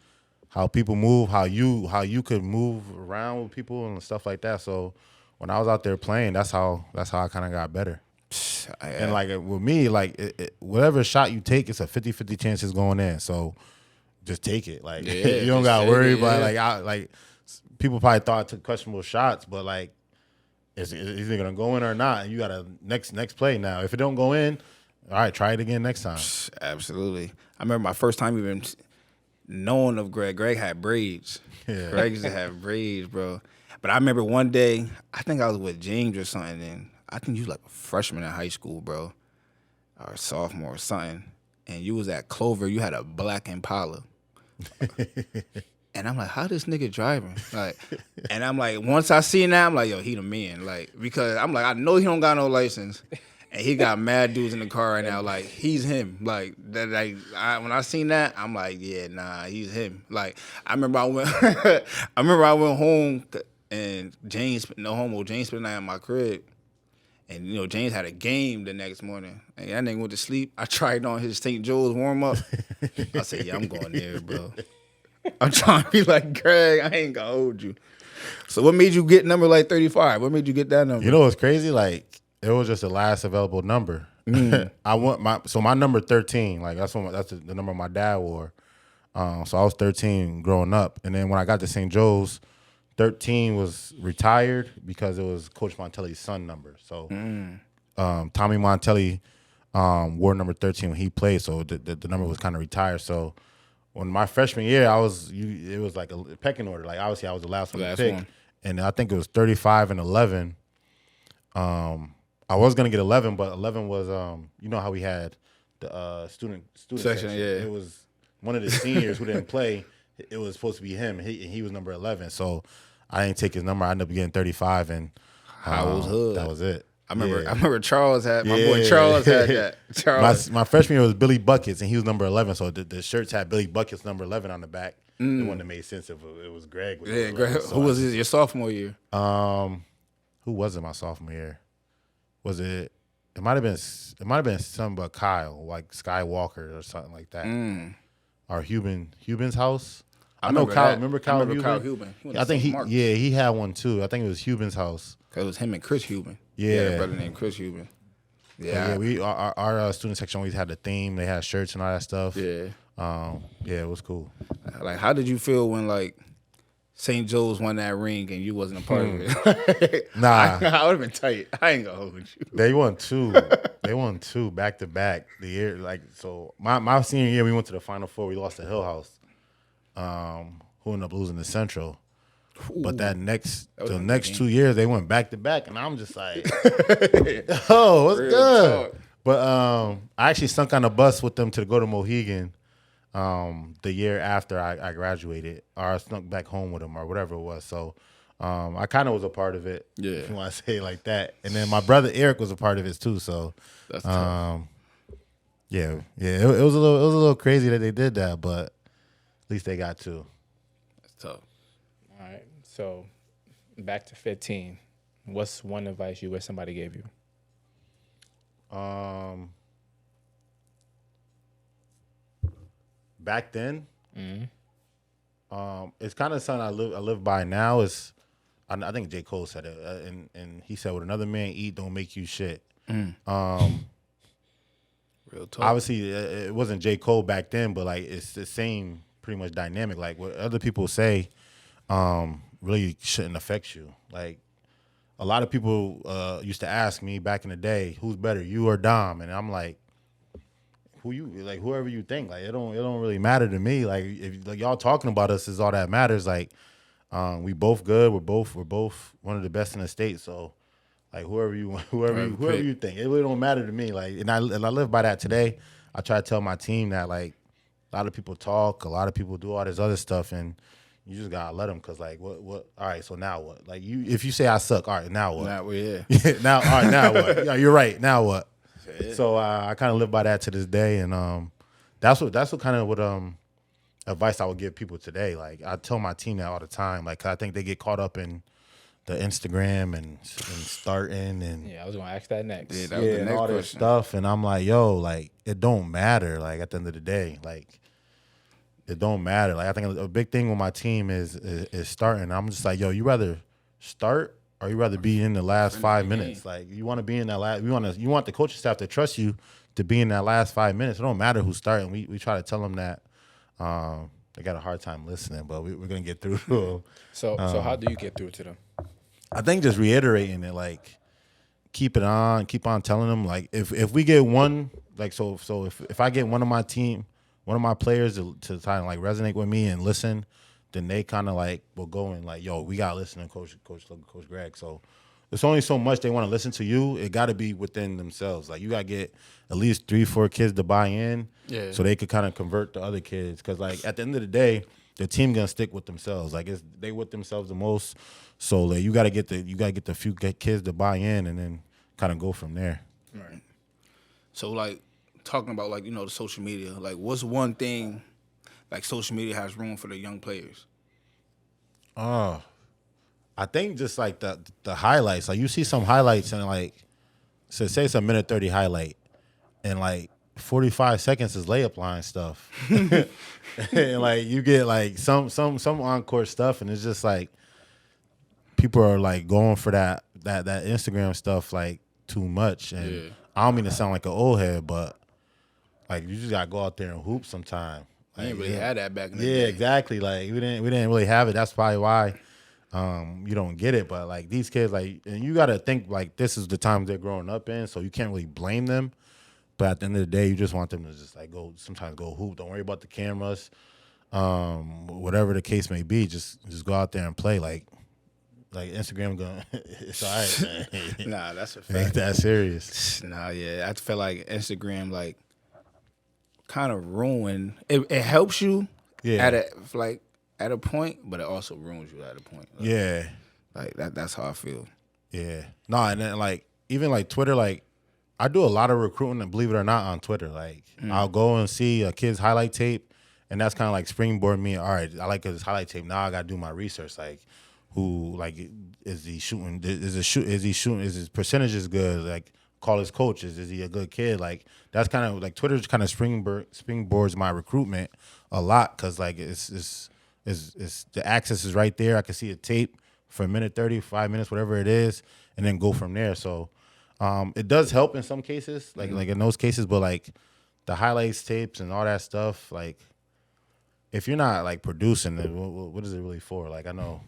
how people move, how you could move around with people and stuff like that. So when I was out there playing, that's how I kind of got better. And with me, whatever shot you take, it's a 50-50 chance it's going in. So just take it. You don't gotta worry about people probably thought I took questionable shots, but is it gonna go in or not? And you got to next play now. If it don't go in, all right, try it again next time. Absolutely. I remember my first time even knowing of Greg. Greg had braids. Yeah. Greg used to have braids, bro. But I remember one day, I think I was with James or something, and I think you was a freshman in high school, bro, or sophomore or something, and you was at Clover. You had a black Impala. And I'm like, how this nigga driving? And I'm like, once I seen that, I'm like, yo, he the man. Because I'm like, I know he don't got no license. And he got mad dudes in the car right now. He's him. When I seen that, I'm like, yeah, nah, he's him. I remember I went home and James spent the night at my crib. And, James had a game the next morning. And that nigga went to sleep. I tried on his St. Joe's warm-up. I said, yeah, I'm going there, bro. I'm trying to be like, Greg, I ain't gonna hold you. So what made you get number 35? What made you get that number? You know what's crazy? It was just the last available number. I want my number 13. That's the number my dad wore. So I was 13 growing up, and then when I got to St. Joe's, 13 was retired because it was Coach Montelli's son number. So Tommy Montelli wore number 13 when he played, so the number was kind of retired. So when my freshman year, it was like a pecking order. Like obviously I was the last one to pick, and I think it was 35 and 11. I was gonna get 11, but 11 was you know how we had the student section. Yeah. It was one of the seniors who didn't play. It was supposed to be him. He was number 11, so I didn't take his number. I ended up getting 35, and Howell's hood. that was it. I remember. Yeah. I remember Charles had my boy Charles had that. Charles. My freshman year was Billy Buckets, and he was number 11. So the shirts had Billy Buckets number 11 on the back. It wouldn't have made sense if it was Greg. With Yeah, number Greg. 11. So Who was your sophomore year? Who was it my sophomore year? Was it? It might have been something but Kyle, like Skywalker or something like that. Or Huben's house. I know remember Kyle. that. Remember I Kyle remember Kyle Huben? Huben. I think he had one too. I think it was Huben's house. Cause it was him and Chris Huben. Yeah. He had a brother named Chris Huben. Yeah, we our student section always had the theme. They had shirts and all that stuff. Yeah. Yeah, it was cool. Like, how did you feel when like St. Joe's won that ring and you wasn't a part of it? Nah, I would have been tight. I ain't gonna hold you. they won two. They won two back to back. The year so my senior year we went to the Final Four. We lost to Hill House, who ended up losing the Central. But the next 2 years they went back to back, and I'm just like, oh, what's Real good? talk. But I actually sunk on a bus with them to go to Mohegan the year after I graduated, or I snuck back home with them, or whatever it was. So I kind of was a part of it, if you want to say it like that. And then my brother Eric was a part of it too. So That's tough. yeah, it was a little crazy that they did that, but at least they got two. That's tough. All right. So back to 15. What's one advice you wish somebody gave you? Back then, it's kind of something I live by now. Is I think J. Cole said it, and he said, "What another man eat don't make you shit." Real talk. Obviously, it wasn't J. Cole back then, but like it's the same pretty much dynamic. Like what other people say, really shouldn't affect you. Like a lot of people used to ask me back in the day, "Who's better, you or Dom?" And I'm like, whoever you think. Like it don't really matter to me. Like if like y'all talking about us is all that matters. Like we both good. We're both one of the best in the state. So like whoever you think, it really don't matter to me. Like and I live by that today. I try to tell my team that like a lot of people talk, a lot of people do all this other stuff, and you just gotta let them. Cause like what? All right, so now what? Like if you say I suck, all right, now what? Now, yeah. Now all right, now what? Yeah, you're right. Now what? So I kind of live by that to this day, and that's what kind of what advice I would give people today. Like I tell my team that all the time. Like I think they get caught up in the Instagram and starting and Yeah, I was gonna ask that next. Yeah, that was the and next all this question. stuff, and I'm like, yo, like it don't matter. Like at the end of the day, like it don't matter. Like I think a big thing with my team is starting. I'm just like, yo, you rather start or you rather be in the last 5 minutes. Like you want to be in that last. You want the coaching staff to trust you to be in that last 5 minutes. It don't matter who's starting. We try to tell them that. They got a hard time listening, but we're gonna get through to them. So how do you get through to them? I think just reiterating it, like keep on telling them. Like if we get one, like so if I get one of my team, one of my players to kind of like resonate with me and listen, then they kind of like will go and like, yo, we gotta listen to Coach Greg. So there's only so much they want to listen to you. It got to be within themselves. Like you gotta get at least 3-4 kids to buy in, so they could kind of convert the other kids. Because like at the end of the day, the team gonna stick with themselves. Like they with themselves the most. So like you gotta get the few kids to buy in, and then kind of go from there. Right. So like talking about like the social media. Like what's one thing like social media has room for the young players? I think just like the highlights. Like you see some highlights and like, so say it's a minute 30 highlight, and like 45 seconds is layup line stuff, and like you get like some encore stuff, and it's just like people are like going for that Instagram stuff like too much, and I don't mean to sound like an old head, but like you just gotta go out there and hoop sometime. We didn't really have that back in the Yeah, day. exactly. Like we didn't really have it. That's probably why you don't get it. But like these kids, like, and you got to think like this is the times they're growing up in, so you can't really blame them. But at the end of the day, you just want them to just like sometimes go hoop. Don't worry about the cameras, whatever the case may be. Just go out there and play. Like Instagram going, it's all right, man. Nah, that's a It ain't fact. that serious. Nah, yeah, I feel like Instagram like kind of ruin. It helps you Yeah. at a point, but it also ruins you at a point. Like, Yeah. like that's how I feel. Yeah. No, and then like even like Twitter, like I do a lot of recruiting, and believe it or not, on Twitter. Like I'll go and see a kid's highlight tape, and that's kind of like springboard me. All right, I like his highlight tape. Now I got to do my research. Like who, like, is he shooting? Is he shooting? Is his percentages good? Like call his coaches. Is he a good kid? Like that's kind of like Twitter's kind of springboards my recruitment a lot because like it's the access is right there. I can see a tape for a minute 30, 5 minutes, whatever it is, and then go from there. So it does help in some cases, like in those cases, but like the highlights tapes and all that stuff, like if you're not like producing it, what is it really for? Like I know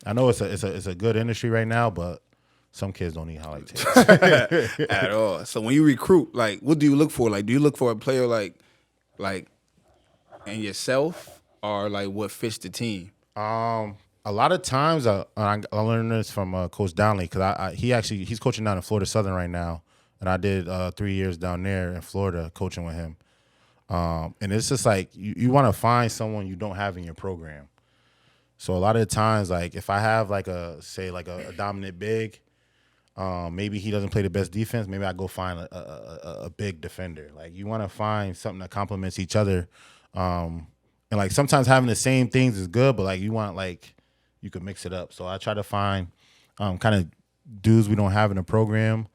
it's a good industry right now, but some kids don't need highlight tapes. At all. So when you recruit, like, what do you look for? Like, do you look for a player like in yourself, or like what fits the team? A lot of times I learned this from Coach Downley because he's coaching down in Florida Southern right now, and I did 3 years down there in Florida coaching with him. And it's just like you want to find someone you don't have in your program. So a lot of the times, like if I have like a dominant big, maybe he doesn't play the best defense. Maybe I go find a big defender. Like you want to find something that complements each other. And like sometimes having the same things is good, but like you want like you could mix it up. So I try to find kind of dudes we don't have in the program.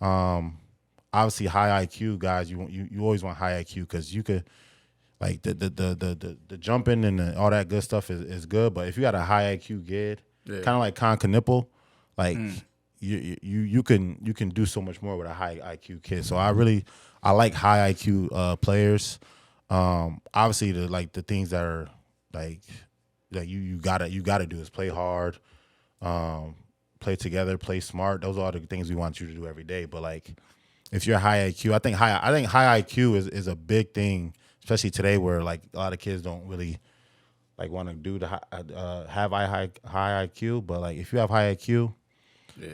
Obviously high IQ guys. You always want high IQ because you could like the jumping and all that good stuff is good. But if you got a high IQ kid, kind of like Con Knipple, like you can do so much more with a high IQ kid. So I like high IQ players. Obviously the things that are like you gotta do is play hard, play together, play smart. Those are all the things we want you to do every day. But like if you're high IQ, I think high IQ is a big thing, especially today where like a lot of kids don't really like want to do the have high IQ. But like if you have high IQ,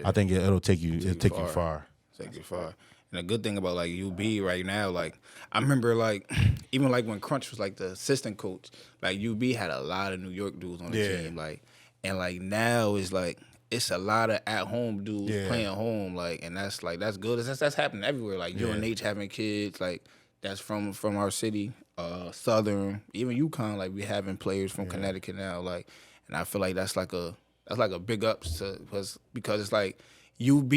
I think it'll take you far. Take you far. And the good thing about like UB right now, like I remember like even like when Crunch was like the assistant coach, like UB had a lot of New York dudes on the team, like, and like now it's like it's a lot of at home dudes playing home, like, and that's good. That's happening everywhere. Like UNH having kids, like that's from our city, Southern, even UConn, like we having players from Connecticut now, like, and I feel like that's like a big ups to because it's like UB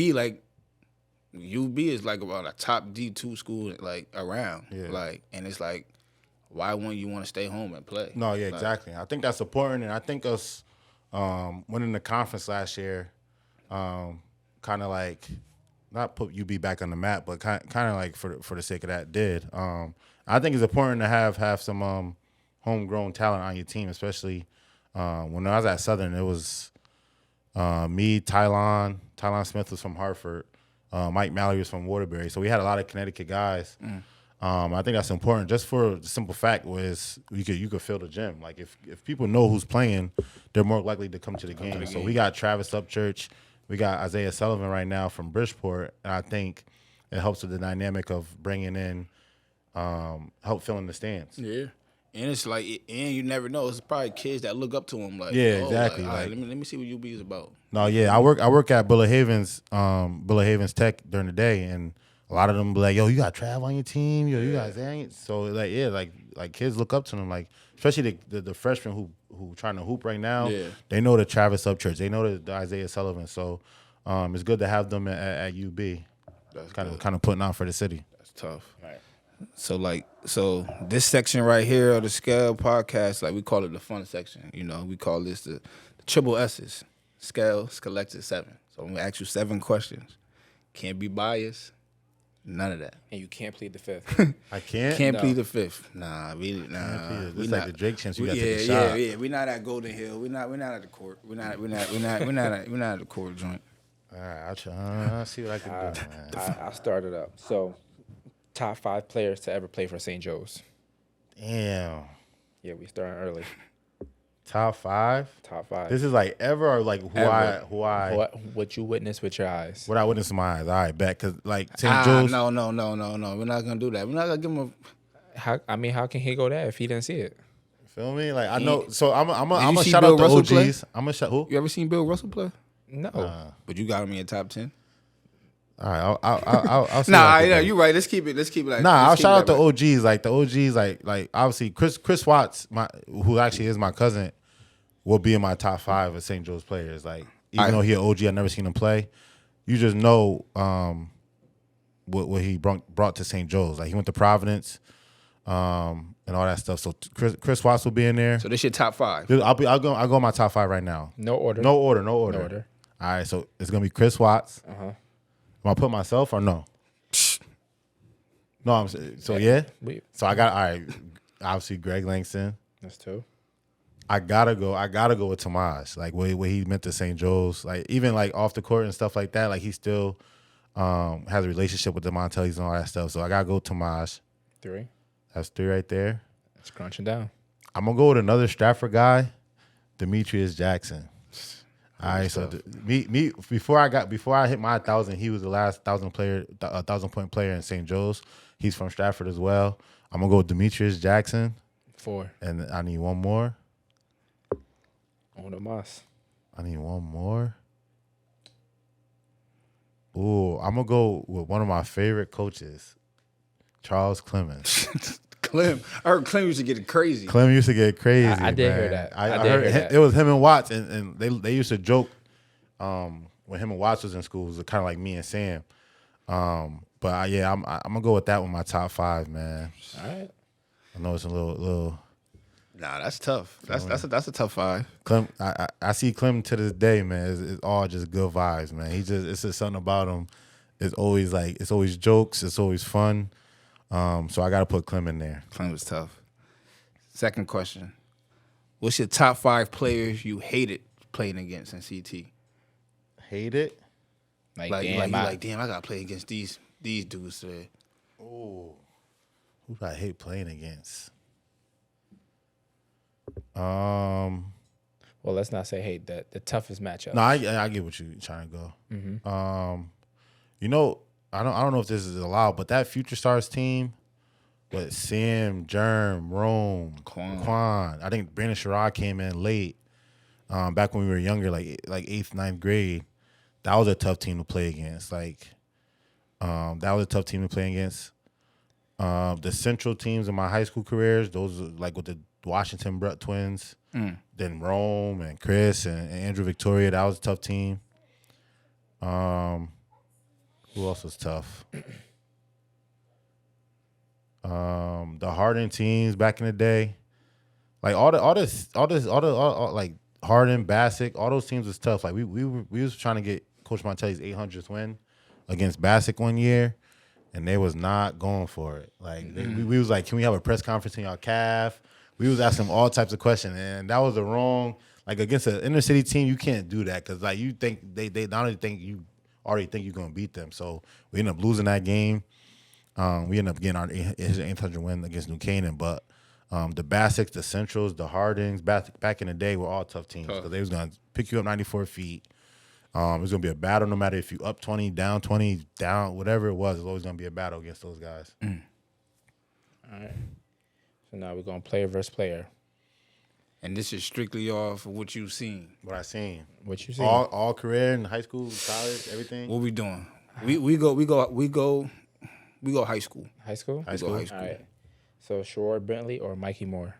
is like about a top D2 school like around, like, and it's like, why wouldn't you want to stay home and play? No, yeah, exactly. I think that's important, and I think us winning the conference last year, kind of like not put UB back on the map, but kind of like for the sake of that did. I think it's important to have some homegrown talent on your team, especially when I was at Southern. It was me, Tylon Smith was from Hartford. Mike Mallory was from Waterbury. So we had a lot of Connecticut guys. I think that's important just for the simple fact was you could fill the gym. Like if people know who's playing, they're more likely to come to the game. So we got Travis Upchurch. We got Isaiah Sullivan right now from Bridgeport. And I think it helps with the dynamic of bringing in, help filling the stands. Yeah. And it's like, and you never know. It's probably kids that look up to him. Like, exactly. Like, all right, let me see what UB is about. No, yeah, I work at Bullet Havens Tech during the day, and a lot of them be like, "Yo, you got Trav on your team, yo, you got Zang." So like kids look up to them, like especially the freshmen who trying to hoop right now. Yeah. They know the Travis Upchurch, they know the Isaiah Sullivan. So it's good to have them at UB. That's kind of putting on for the city. That's tough. Right. So this section right here of the Scale podcast, like we call it the fun section. You know, we call this the triple S's. Scale, Collected 7. So I'm gonna ask you 7 questions. Can't be biased. None of that. And you can't plead the fifth. I can't. Can't No. plead the fifth. Nah. It's like the Drake chance. You got to Yeah, take a shot. yeah. We're not at Golden Hill. We're not at the court. We're not at the court joint. All right, I'll try. I'll see what I can do, man. I'll start it up. So, top 5 players to ever play for St. Joe's. Damn. Yeah, we starting early. Top 5. Top 5. This is like ever or like who I What you witnessed with your eyes. what I witnessed in my eyes. All right, bet because like St. Joe's. No. We're not gonna do that. We're not gonna give him a. How can he go there if he didn't see it? Feel me? Like I know. So I'm you a see shout Bill out to Russell OGs. play? I'm a shout who? You ever seen Bill Russell play? No. But you got him in your top 10. All right, I'll see. Nah, what I can do. you're right. Let's keep it like. Nah, I'll let's keep shout it out the like- OGs. Like the OGs, like obviously Chris Watts, who actually is my cousin, will be in my top 5 of St. Joe's players. Like even though he an OG, I never seen him play. You just know what he brought to St. Joe's. Like he went to Providence, and all that stuff. So Chris Watts will be in there. So this your top 5. I'll go my top 5 right now. No order. No order. No order. All right, so it's gonna be Chris Watts. Uh-huh. Am I put myself or no? No, I'm so yeah. So I got all right. Obviously, Greg Langston. That's 2. I gotta go with Tomas. Like what he meant to St. Joe's. Like even like off the court and stuff like that. Like he still has a relationship with the Montellis and all that stuff. So I gotta go Tomas. 3. That's 3 right there. It's crunching down. I'm gonna go with another Stratford guy, Demetrius Jackson. All right, so me before I hit my 1,000, he was the last 1,000-point player in St. Joe's. He's from Stratford as well. I'm gonna go with Demetrius Jackson. 4. And I need one more. On the Moss. I need one more. Ooh, I'm gonna go with one of my favorite coaches, Charles Clemens. Clem. I heard Clem used to get crazy. Clem used to get crazy. I did man. hear that. I did heard hear that. It was him and Watts, and they used to joke when him and Watts was in school. It was kind of like me and Sam. But I'm gonna go with that one. My top 5, man. All right. I know it's a little. Nah, that's tough. That's a tough 5. Clem, I see Clem to this day, man. It's all just good vibes, man. It's just something about him. It's always jokes. It's always fun. So I gotta put Clem in there. Clem was tough. Second question. What's your top 5 players you hated playing against in CT? Hate it. Damn, I gotta play against these dudes today. Ooh, who do I hate playing against? Well, let's not say hate that. The toughest matchup. no, I get what you're trying to go. Mm-hmm. I don't know if this is allowed, but that Future Stars team with Sam, Germ, Rome, Quan. I think Brandon Sherrod came in late, back when we were younger, like 8th, 9th grade. That was a tough team to play against. The Central teams in my high school careers, those are like with the Washington Brett twins, then Rome and Chris and Andrew Victoria. That was a tough team. Who else was tough? The Harden teams back in the day, like all like Harden, Bassick, all those teams was tough. Like we was trying to get Coach Montelli's 800th win against Bassick one year, and they was not going for it. Like we was like, can we have a press conference in y'all calf? We was asking them all types of questions, and that was the wrong. Like against an inner city team, you can't do that because like you think they not only think you already think you're gonna beat them. So we ended up losing that game. We ended up getting our 800 win against New Canaan, but the Bassicks, the Centrals, the Hardings, back in the day were all tough teams because they was gonna pick you up 94 feet. It was gonna be a battle no matter if you up 20, down 20, down whatever it was. It's always gonna be a battle against those guys. All right. So now we're going player versus player. And this is strictly off of what you've seen. What I seen. What you see? All career in high school, college, everything. What we doing? We go high school. High school? High school. High school. All right. So Sherrod Bentley or Mikey Moore?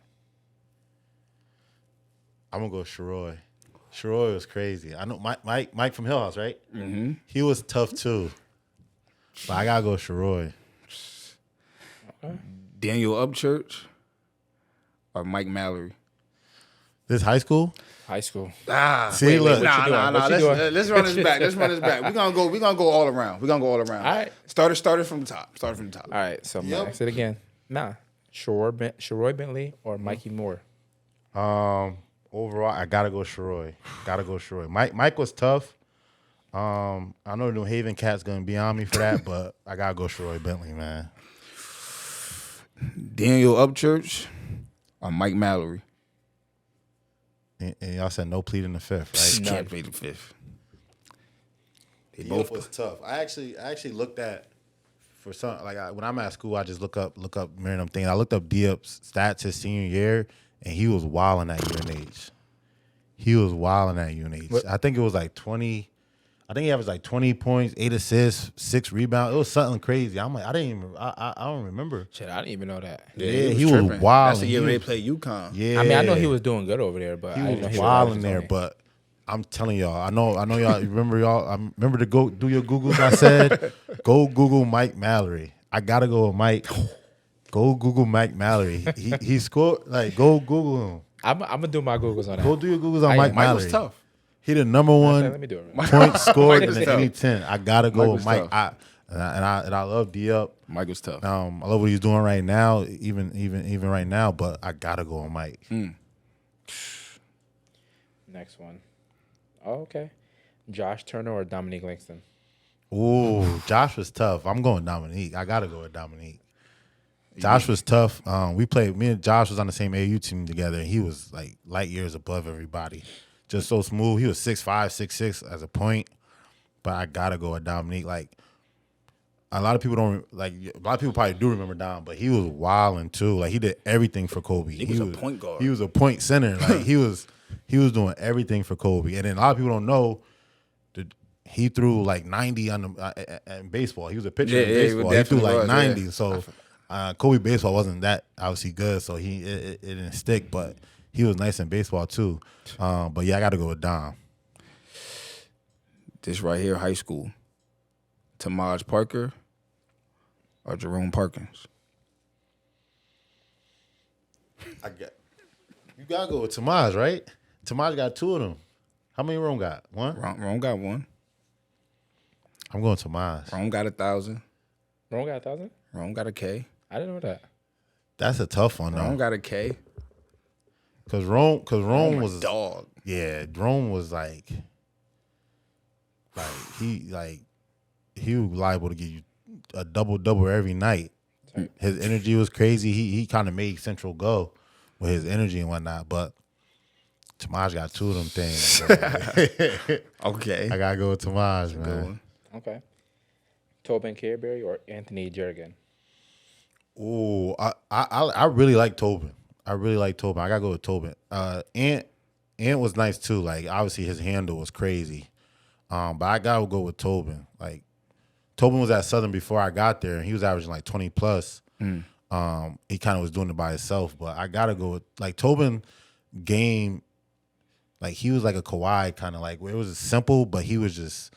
I'm gonna go Sherrod. Sherrod was crazy. I know Mike from Hill House, right? Mm-hmm. He was tough too. But I gotta go Sherrod. Daniel Upchurch or Mike Mallory? This high school? High school. See, look. what you doing? Nah. What you doing? Let's run this back. We're gonna go all around. All right. Started from the top. All right. So I'm gonna ask it again. Nah. Sharoy Bentley or Mikey Moore? Overall, I gotta go Sharoy. Mike was tough. I know New Haven Cat's gonna be on me for that, but I gotta go Sharoy Bentley, man. Daniel Upchurch or Mike Mallory. And y'all said no plead in the fifth, right? Can't play the fifth. They Both both was tough. I actually looked at for some when I'm at school, I just look up random things. I looked up D-Up's stats his senior year, and he was wilding at UNH. I think it was like 20. I think he averaged like 20 points, 8 assists, 6 rebounds. It was something crazy. I'm like, I don't remember. Shit, I didn't even know that. Yeah, he was wild. That's the year they played UConn. Yeah, I mean, I know he was doing good over there, but he I didn't know was he wild was in there. Tony. But I'm telling y'all, I know y'all remember y'all. I remember to go do your Googles. I said, go Google Mike Mallory. I gotta go with Mike. Go Google Mike Mallory. He scored. Like, go Google him. I'm gonna do my Googles on that. Go do your Googles on Mike Mike Mallory. was tough. He the number one Let me do it. Right. point scored in was the tough. any 10. I gotta go Mike with was Mike. tough. I love D-Up. Mike was tough. I love what he's doing right now, even right now. But I gotta go with Mike. Next one. Oh, okay. Josh Turner or Dominique Langston? Ooh, Josh was tough. I'm going Dominique. I gotta go with Dominique. Josh was tough. Me and Josh was on the same AU team together, and he was like light years above everybody. Just so smooth. He was 6'5", 6'6" as a point. But I gotta go with Dominique. Like, a lot of people probably do remember Dom, but he was wilding too. Like, he did everything for Kobe. He was a point guard. He was a point center. Like, he was doing everything for Kobe. And then a lot of people don't know that he threw like 90 on the in baseball. He was a pitcher in baseball. He threw like 90. Yeah. So Kobe baseball wasn't that obviously good. So it didn't stick, but he was nice in baseball too. But yeah, I got to go with Dom. This right here, high school. Tamaj Parker or Jerome Perkins? You gotta go with Tamaj, right? Tamaj got 2 of them. How many Rome got? 1? Rome got 1. I'm going Tamaj. Rome got 1,000. Rome got 1,000? Rome got a K. I didn't know that. That's a tough one though. Rome got a K. Cause Rome was a dog. Yeah, Rome was like he was liable to give you a double every night. His energy was crazy. He kind of made Central go with his energy and whatnot. But Tamaj got 2 of them things. So. Okay. I gotta go with Tamaj, man. Okay. Tobin Carberry or Anthony Jerrigan? Ooh, I really like Tobin. I gotta go with Tobin. Ant was nice too. Like, obviously his handle was crazy. But I gotta go with Tobin. Like, Tobin was at Southern before I got there, and he was averaging like 20 plus. He kind of was doing it by himself, but I gotta go with like Tobin game. Like, he was like a Kawhi kind of like where it was simple, but he was just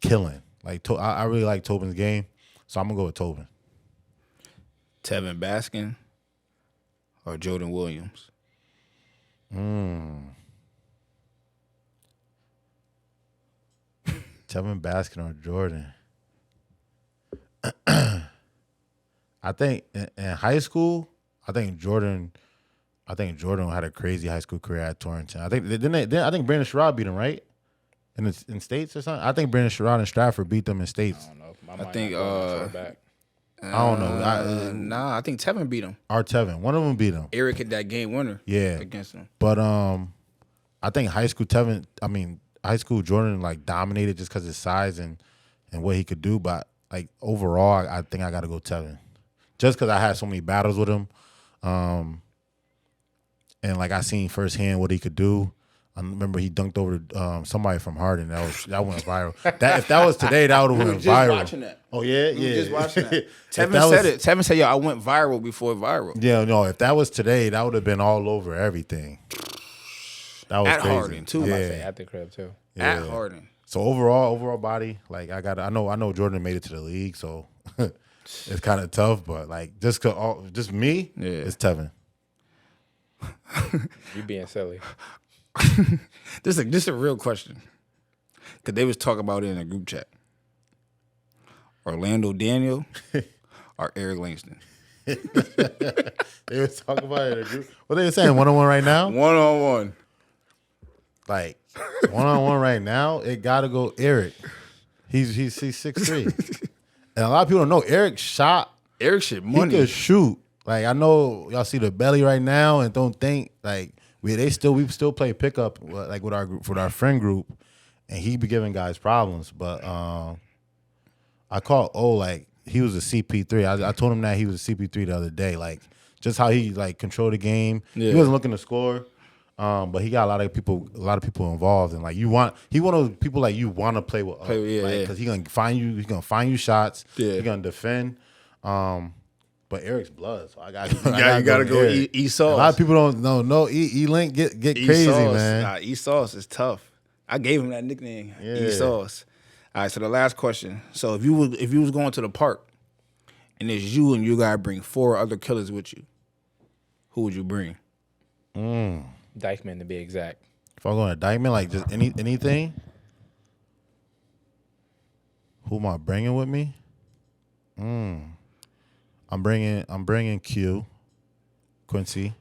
killing. Like, I really like Tobin's game, so I'm gonna go with Tobin. Tevin Baskin or Jordan Williams? Tevin Baskin or Jordan? I think in high school, I think Jordan had a crazy high school career at Torrington. I think I think Brandon Sherrod beat him, right? In states or something. I think Brandon Sherrod and Stratford beat them in states. I don't know. I don't know. Nah, I think Tevin beat him. Tevin, one of them beat him. Eric hit that game winner. Yeah, against him. But I think high school Jordan like dominated just because of his size and what he could do. But like overall, I think I got to go Tevin, just because I had so many battles with him, and like I seen firsthand what he could do. I remember he dunked over somebody from Harden. That went viral. If that was today, that would have went viral. Watching that. Oh yeah, We were just watching that. Tevin said it. Tevin said, "Yo, I went viral before viral." Yeah, no. If that was today, that would have been all over everything. That was at crazy. Harden too. Yeah. At the crib too. Yeah. At Harden. So overall body, like I know Jordan made it to the league, so it's kind of tough. But like just me, Yeah. it's Tevin. You being silly. This is a real question. Because they was talking about it in a group chat. Orlando Daniel or Eric Langston? They was talking about it in a group. What they were saying, one-on-one right now? One-on-one. Like, one-on-one right now, it got to go Eric. He's 6'3". And a lot of people don't know, Eric shot. Eric shit He money. could shoot. Like, I know y'all see the belly right now and don't think, like, we still play pickup, like, with our friend group, and he be giving guys problems. But I called like, he was a CP3. I told him that he was a CP3 the other day. Like, just how he, like, controlled the game. Yeah. He wasn't looking to score. But he got a lot of people involved, and like he one of those people like you want to play with, because he gonna find you. He's gonna find you shots. Yeah. He's gonna defend. But Eric's blood, so I got. You gotta go Eric. E Sauce. A lot of people don't know. E Link get crazy, E-Sauce. man. Nah, E Sauce is tough. I gave him that nickname, Yeah. E Sauce. All right, so the last question. So if you was going to the park, and it's you and you gotta bring 4 other killers with you, who would you bring? Dykeman to be exact. If I'm going to Dykeman, like just anything, who am I bringing with me? I'm bringing Quincy.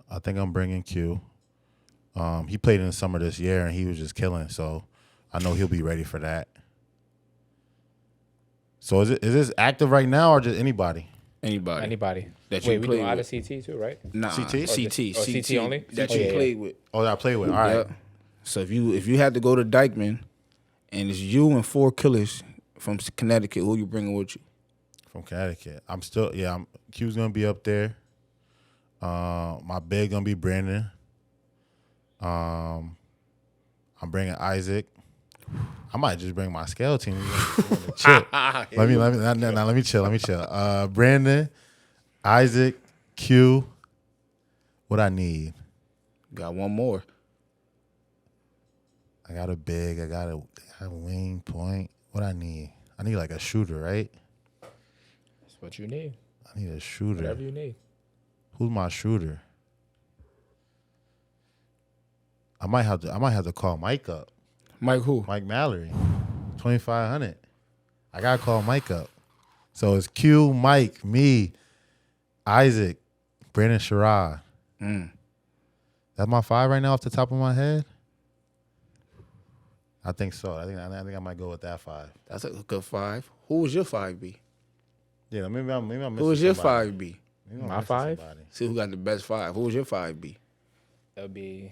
I think I'm bringing Q. He played in the summer this year and he was just killing, so I know he'll be ready for that. So is this active right now or just anybody? Anybody That you Wait, we played do out with. of CT too, right? Nah, CT? CT only? that Oh, you yeah, played with. Oh, that I played with. All right. Yeah. So if you had to go to Dykeman, and it's you and 4 killers from Connecticut, who you bringing with you? From Connecticut. Q's gonna be up there. My big gonna be Brandon. I'm bringing Isaac. I might just bring my scale team. Chill. Let me chill. Brandon, Isaac, Q. What I need? Got one more. I got a big. I got a wing point. What I need? I need like a shooter, right? That's what you need. I need a shooter. Whatever you need. Who's my shooter? I might have to call Mike up. Mike who? Mike Mallory, 2,500. I gotta call Mike up. So it's Q, Mike, me, Isaac, Brandon Sherrod. That's my 5 right now off the top of my head. I think so. I think I might go with that 5. That's a good 5. Who was your 5B? Yeah, maybe I'm missing Who was your somebody. 5B? Maybe I'm My missing 5? somebody. See who got the best 5. Who was your 5B? That would be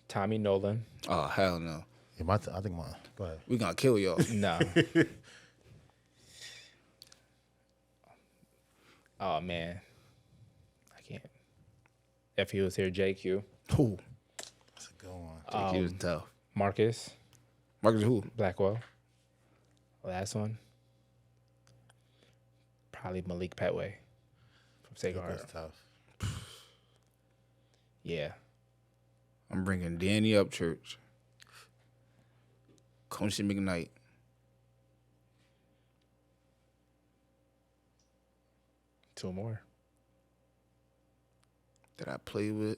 Tommy Nolan. Oh, hell no. Yeah, I think mine. Go ahead. We gonna kill y'all. No. Oh man, I can't. If he was here, JQ, Who? That's a good one. JQ was tough. Marcus Marcus who? Blackwell. Last one, probably Malik Petway from Sacred Heart. That's tough. Yeah, I'm bringing Danny Upchurch. Quincy McKnight. two more. That I play with.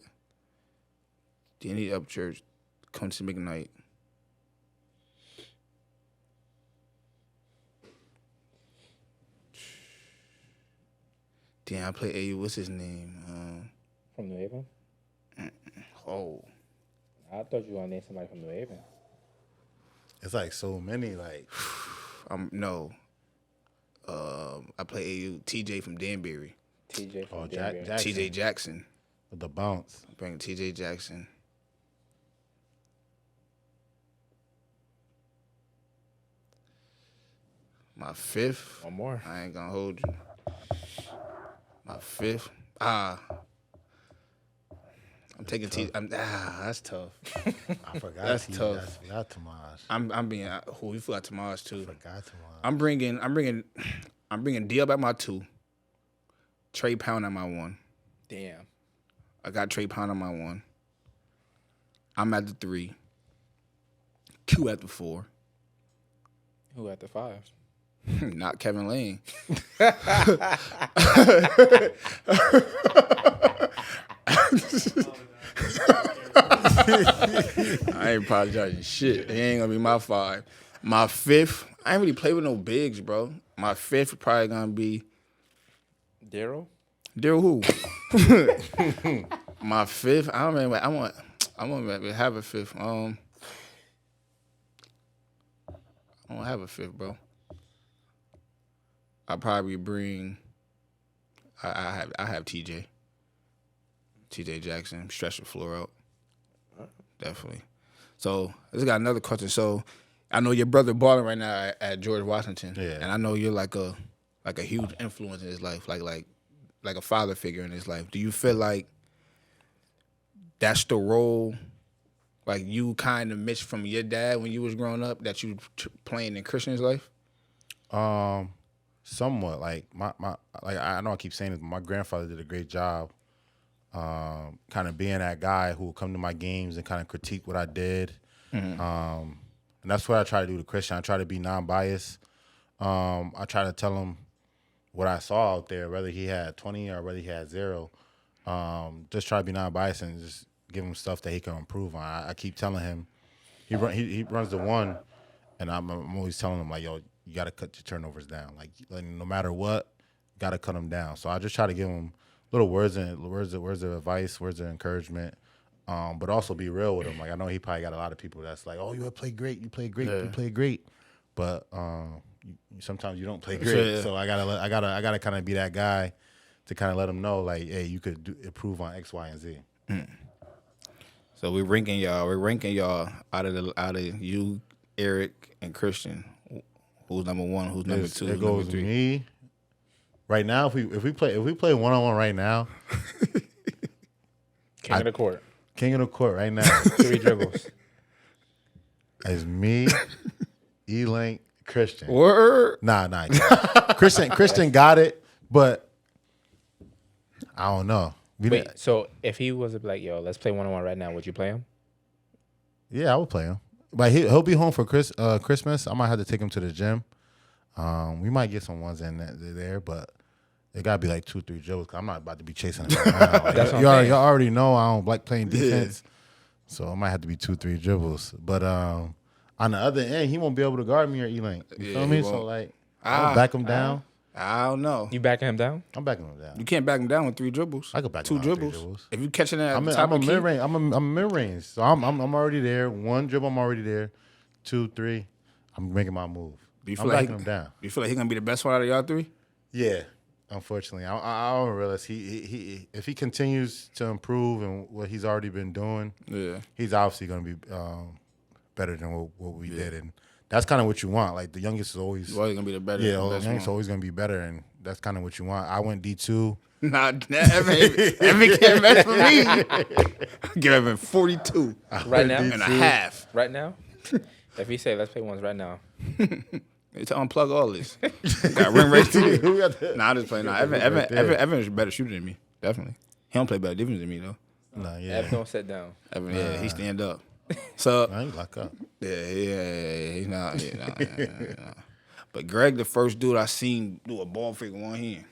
Danny Upchurch. Quincy McKnight. Damn, I play AU. What's his name? From New Haven. Oh. I thought you were gonna name somebody from New Haven. It's like so many. Like No. I play AU. TJ from Danbury. TJ from Jackson. TJ Jackson. With the bounce. I'm bringing TJ Jackson. My 5th. One more. I ain't gonna hold you. My 5th. I'm taking that's tough. I forgot. That's tough. I forgot Tomas. I'm being who you forgot Tomas too. Forgot Tomas. I'm bringing D up at my 2. Trey Pound at my 1. Damn. I got Trey Pound at my 1. I'm at the 3. Q at the 4. Who at the 5? Not Kevin Lane. I ain't apologizing shit. It ain't gonna be my 5. My 5th, I ain't really play with no bigs, bro. My 5th probably gonna be Daryl? Daryl who? My 5th, I don't remember. I want to have a 5th. I don't have a 5th, bro. I'll probably bring. I have TJ Jackson, stretch the floor out. Definitely. So this got another question. So I know your brother balling right now at George Washington, and I know you're like a huge influence in his life, like a father figure in his life. Do you feel like that's the role, like you kind of missed from your dad when you was growing up, that you playing in Christian's life? Somewhat. Like my like I know I keep saying this, but my grandfather did a great job. Kind of being that guy who would come to my games and kind of critique what I did. And that's what I try to do to Christian. I try to be non-biased. I try to tell him what I saw out there, whether he had 20 or whether he had 0. Just try to be non-biased and just give him stuff that he can improve on. I keep telling him, he runs the 1, and I'm always telling him, like, yo, you got to cut your turnovers down. Like no matter what, you got to cut them down. So I just try to give him little words of advice, words of encouragement, but also be real with him. Like I know he probably got a lot of people that's like, "Oh, you play great, you play great, you play great," but sometimes you don't play great. Yeah. So I gotta kind of be that guy to kind of let him know, like, hey, you could improve on X, Y, and Z. So we're ranking y'all out of you, Eric, and Christian. Who's number 1? Who's number 2? It goes number 3? Me. Right now, if we play 1-on-1 right now, King of the court. King of the court right now. 3 dribbles. It's me, E-Link, Christian. Word. Nah. Christian got it, but I don't know. Wait, so if he was like, yo, let's play 1-on-1 right now, would you play him? Yeah, I would play him. But he'll be home for Christmas. I might have to take him to the gym. We might get some ones in there, but it gotta be like 2-3 dribbles. Cause I'm not about to be chasing him around. Like, y'all already know I don't like playing defense, so it might have to be 2-3 dribbles. But on the other end, he won't be able to guard me or E-Link. You feel me? So like, I'll back him down. I don't know. You backing him down? I'm backing him down. You can't back him down with 3 dribbles. I could back 2 him down with dribbles. 3 dribbles. If you catching that, I'm a mid range. I'm mid range. So I'm already there. 1 dribble, I'm already there. 2, 3, I'm making my move. I'm backing him down. Do you feel like he's gonna be the best one out of y'all 3? Yeah, unfortunately, I don't realize he if he continues to improve and what he's already been doing, he's obviously gonna be better than what we did, and that's kind of what you want. Like the youngest is always gonna be the better. Yeah, the youngest is always gonna be better, and that's kind of what you want. I went D2. Nah, Evan can't mess with me. Give Evan 42 right now and a half. Right now, if he say let's play ones right now. To unplug all this. Got ring race too. Nah, I'm just playing. Nah, Evan is a better shooter than me. Definitely. He don't play better defense than me though. Nah, yeah. Evan don't sit down. Evan, he stand up. So nah, he lock up. Yeah, he's not. Nah. But Greg, the first dude I seen do a ball fake with 1 hand.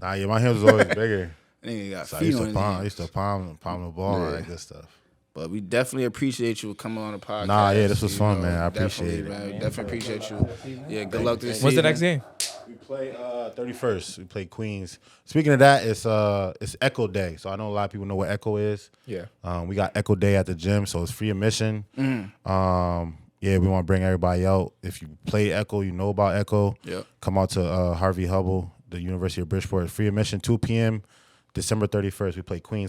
Nah, yeah, my hands was always bigger. Nigga got So feet on his hands. I used to palm the ball and all that good stuff. But we definitely appreciate you for coming on the podcast. Nah, yeah, this was fun, man. I appreciate it. Man. We definitely appreciate you. Yeah, good luck this season. When's the next game? We play 31st. We play Queens. Speaking of that, it's Echo Day. So I know a lot of people know what Echo is. Yeah. We got Echo Day at the gym, so it's free admission. Yeah, we want to bring everybody out. If you play Echo, you know about Echo. Yep. Come out to Harvey Hubble, the University of Bridgeport. Free admission, 2 p.m., December 31st. We play Queens.